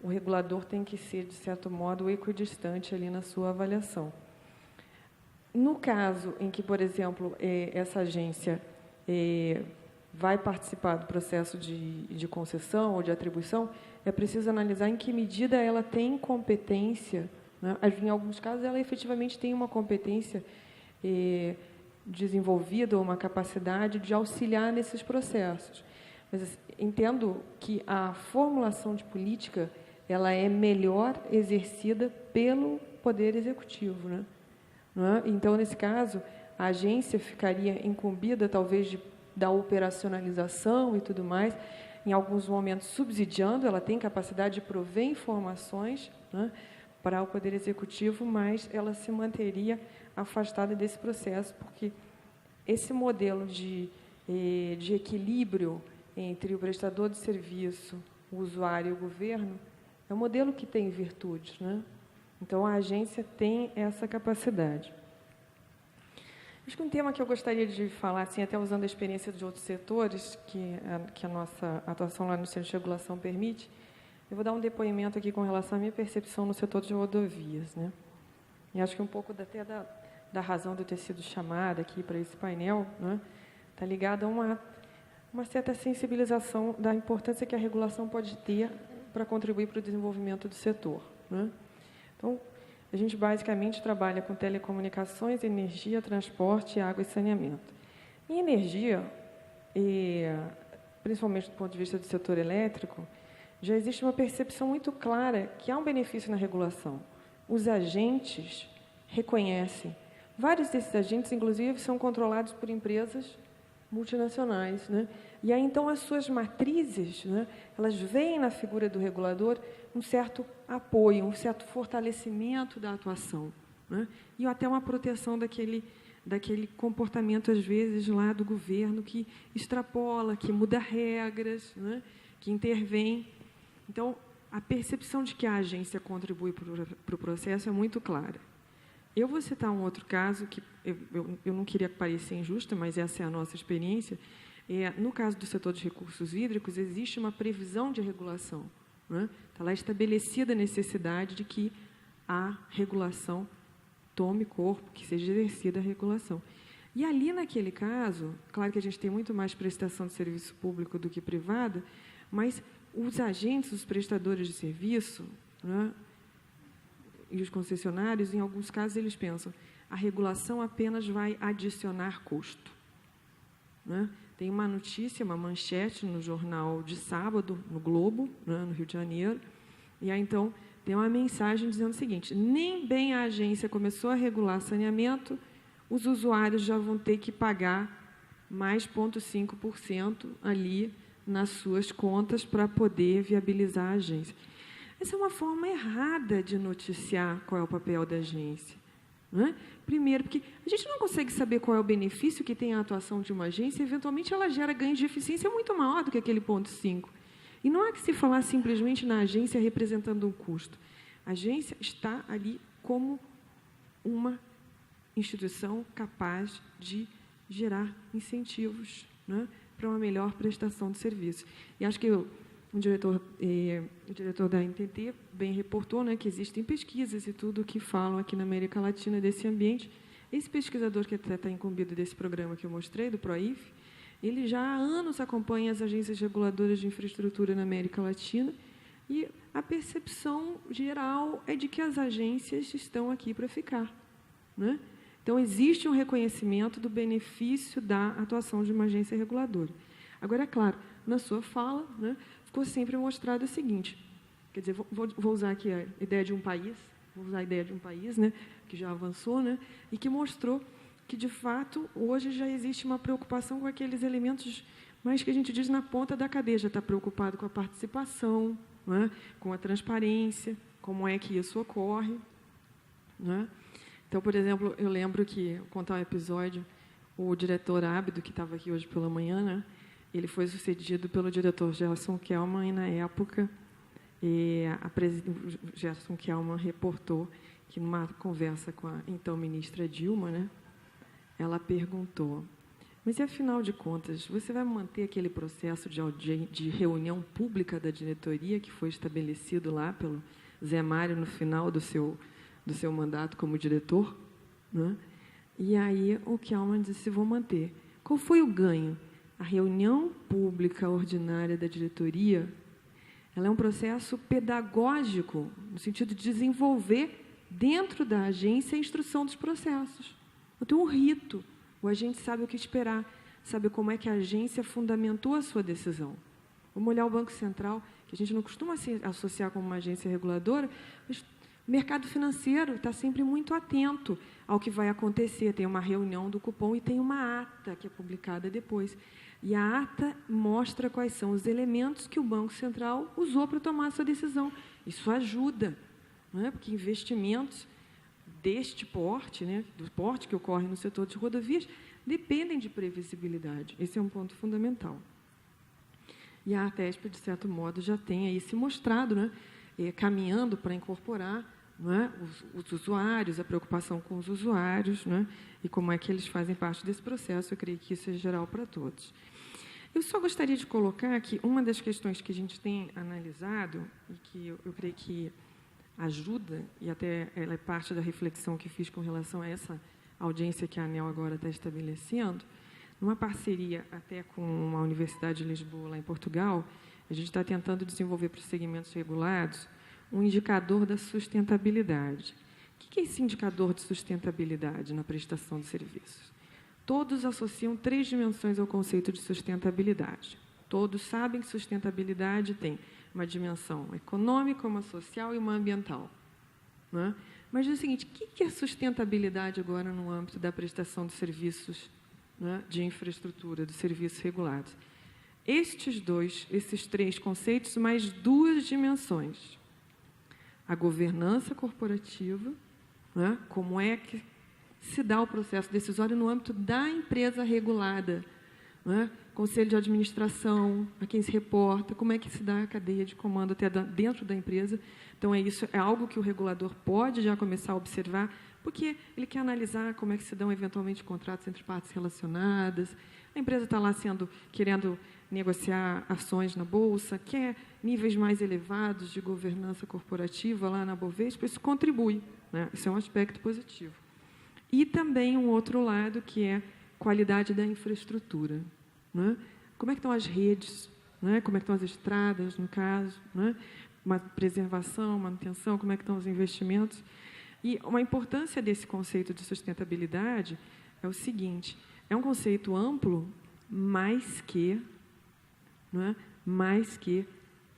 o regulador tem que ser, de certo modo, equidistante ali na sua avaliação. No caso em que, por exemplo, essa agência vai participar do processo de concessão ou de atribuição, é preciso analisar em que medida ela tem competência, né? Em alguns casos, ela efetivamente tem uma competência desenvolvida ou uma capacidade de auxiliar nesses processos. Mas entendo que a formulação de política ela é melhor exercida pelo Poder Executivo, né? Não é? Então, nesse caso, a agência ficaria incumbida, talvez, da operacionalização e tudo mais, em alguns momentos subsidiando, ela tem capacidade de prover informações, né, para o Poder Executivo, mas ela se manteria afastada desse processo, porque esse modelo de equilíbrio entre o prestador de serviço, o usuário e o governo, é um modelo que tem virtudes, né? Então, a agência tem essa capacidade. Acho que um tema que eu gostaria de falar, assim, até usando a experiência de outros setores, que a nossa atuação lá no Centro de Regulação permite, eu vou dar um depoimento aqui com relação à minha percepção no setor de rodovias, né? E acho que um pouco até da razão de eu ter sido chamada aqui para esse painel, né, está ligada a uma certa sensibilização da importância que a regulação pode ter para contribuir para o desenvolvimento do setor, né? Então, a gente basicamente trabalha com telecomunicações, energia, transporte, água e saneamento. Em energia, principalmente do ponto de vista do setor elétrico, já existe uma percepção muito clara que há um benefício na regulação. Os agentes reconhecem. Vários desses agentes, inclusive, são controlados por empresas multinacionais, né? E aí, então, as suas matrizes, né, elas veem na figura do regulador um certo apoio, um certo fortalecimento da atuação, né? E até uma proteção daquele comportamento, às vezes, lá do governo, que extrapola, que muda regras, né, que intervém. Então, a percepção de que a agência contribui para o processo é muito clara. Eu vou citar um outro caso, que eu não queria parecer injusta, mas essa é a nossa experiência. No caso do setor de recursos hídricos, existe uma previsão de regulação, né? Está lá estabelecida a necessidade de que a regulação tome corpo, que seja exercida a regulação. E ali, naquele caso, claro que a gente tem muito mais prestação de serviço público do que privada, mas os agentes, os prestadores de serviço, né, e os concessionários, em alguns casos, eles pensam a regulação apenas vai adicionar custo, né? Tem uma notícia, uma manchete no jornal de sábado, no Globo, né, no Rio de Janeiro, e aí, então, tem uma mensagem dizendo o seguinte: nem bem a agência começou a regular saneamento, os usuários já vão ter que pagar mais 0,5% ali nas suas contas para poder viabilizar a agência. Essa é uma forma errada de noticiar qual é o papel da agência, né? Primeiro, porque a gente não consegue saber qual é o benefício que tem a atuação de uma agência, e, eventualmente, ela gera ganho de eficiência muito maior do que aquele 0,5%. E não há que se falar simplesmente na agência representando um custo. A agência está ali como uma instituição capaz de gerar incentivos, né, para uma melhor prestação de serviço. E acho que o diretor da NTT bem reportou, né, que existem pesquisas e tudo que falam aqui na América Latina desse ambiente. Esse pesquisador que até está incumbido desse programa que eu mostrei, do PROIF, ele já há anos acompanha as agências reguladoras de infraestrutura na América Latina e a percepção geral é de que as agências estão aqui para ficar, né? Então, existe um reconhecimento do benefício da atuação de uma agência reguladora. Agora, é claro, na sua fala, né, ficou sempre mostrado o seguinte, quer dizer, vou usar aqui a ideia de um país, né, que já avançou, né, e que mostrou que, de fato, hoje já existe uma preocupação com aqueles elementos mais que a gente diz na ponta da cadeia, já está preocupado com a participação, né, com a transparência, como é que isso ocorre, né? Então, por exemplo, eu lembro que, vou contar um episódio, o diretor Ábido, que estava aqui hoje pela manhã, né, ele foi sucedido pelo diretor Gerson Kellman, e, na época, o Gerson Kellman reportou que, numa conversa com a então ministra Dilma, né, ela perguntou, mas, e, afinal de contas, você vai manter aquele processo de reunião pública da diretoria que foi estabelecido lá pelo Zé Mário no final do seu mandato como diretor, né? E aí o Kellman disse, vou manter. Qual foi o ganho? A reunião pública ordinária da diretoria, ela é um processo pedagógico, no sentido de desenvolver dentro da agência a instrução dos processos. Então, um rito, o agente sabe o que esperar, sabe como é que a agência fundamentou a sua decisão. Vamos olhar o Banco Central, que a gente não costuma se associar como uma agência reguladora, mas o mercado financeiro está sempre muito atento ao que vai acontecer. Tem uma reunião do cupom e tem uma ata que é publicada depois. E a ata mostra quais são os elementos que o Banco Central usou para tomar a sua decisão. Isso ajuda, não é? Porque investimentos deste porte, né, do porte que ocorre no setor de rodovias, dependem de previsibilidade. Esse é um ponto fundamental. E a ATESP, de certo modo, já tem aí se mostrado, né, caminhando para incorporar, né, os usuários, a preocupação com os usuários, né, e como é que eles fazem parte desse processo. Eu creio que isso é geral para todos. Eu só gostaria de colocar que uma das questões que a gente tem analisado, e que eu creio que ajuda, e até ela é parte da reflexão que fiz com relação a essa audiência que a ANEEL agora está estabelecendo, numa parceria até com a Universidade de Lisboa, lá em Portugal, a gente está tentando desenvolver para os segmentos regulados um indicador da sustentabilidade. O que é esse indicador de sustentabilidade na prestação de serviços? Todos associam 3 dimensões ao conceito de sustentabilidade. Todos sabem que sustentabilidade tem uma dimensão econômica, uma social e uma ambiental, né? Mas é o seguinte, o que é sustentabilidade agora no âmbito da prestação de serviços, né, de infraestrutura, de serviços regulados? Esses 3 conceitos, mais 2 dimensões. A governança corporativa, né, como é que se dá o processo decisório no âmbito da empresa regulada, né? Conselho de administração, a quem se reporta, como é que se dá a cadeia de comando até dentro da empresa. Então, isso é algo que o regulador pode já começar a observar, porque ele quer analisar como é que se dão, eventualmente, contratos entre partes relacionadas. A empresa está lá querendo negociar ações na Bolsa, quer níveis mais elevados de governança corporativa lá na Bovespa, isso contribui, né? Isso é um aspecto positivo. E também um outro lado, que é qualidade da infraestrutura, né? Como é que estão as redes, né? Como é que estão as estradas, no caso, né? Uma preservação, manutenção, como é que estão os investimentos. E uma importância desse conceito de sustentabilidade é o seguinte, é um conceito amplo, mas que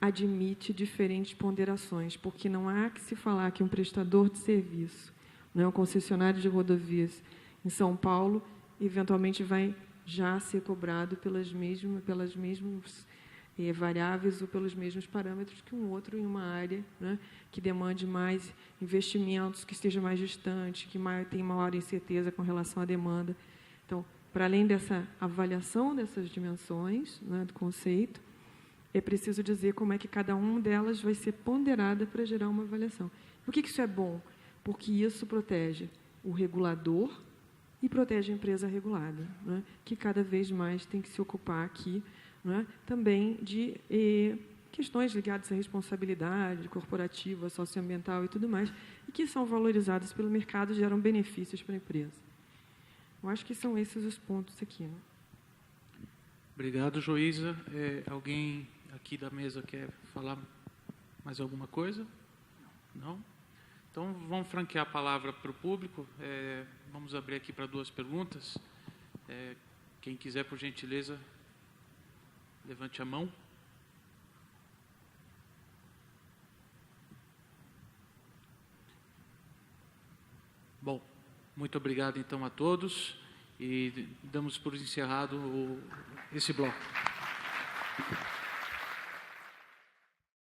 admite diferentes ponderações, porque não há que se falar que um prestador de serviço, né, um concessionário de rodovias em São Paulo, eventualmente vai já ser cobrado pelas mesmas variáveis ou pelos mesmos parâmetros que um outro em uma área, né, que demande mais investimentos, que esteja mais distante, que tenha maior incerteza com relação à demanda. Então, para além dessa avaliação dessas dimensões, né, do conceito, é preciso dizer como é que cada uma delas vai ser ponderada para gerar uma avaliação. Por que isso é bom? Porque isso protege o regulador e protege a empresa regulada, né, que cada vez mais tem que se ocupar aqui, né, também de questões ligadas à responsabilidade corporativa, socioambiental e tudo mais, e que são valorizadas pelo mercado e geram benefícios para a empresa. Eu acho que são esses os pontos aqui. Né? Obrigado, Joísa. Alguém aqui da mesa quer falar mais alguma coisa? Não? Então, vamos franquear a palavra para o público. Vamos abrir aqui para 2 perguntas. Quem quiser, por gentileza, levante a mão. Bom, muito obrigado, então, a todos. E damos por encerrado esse bloco.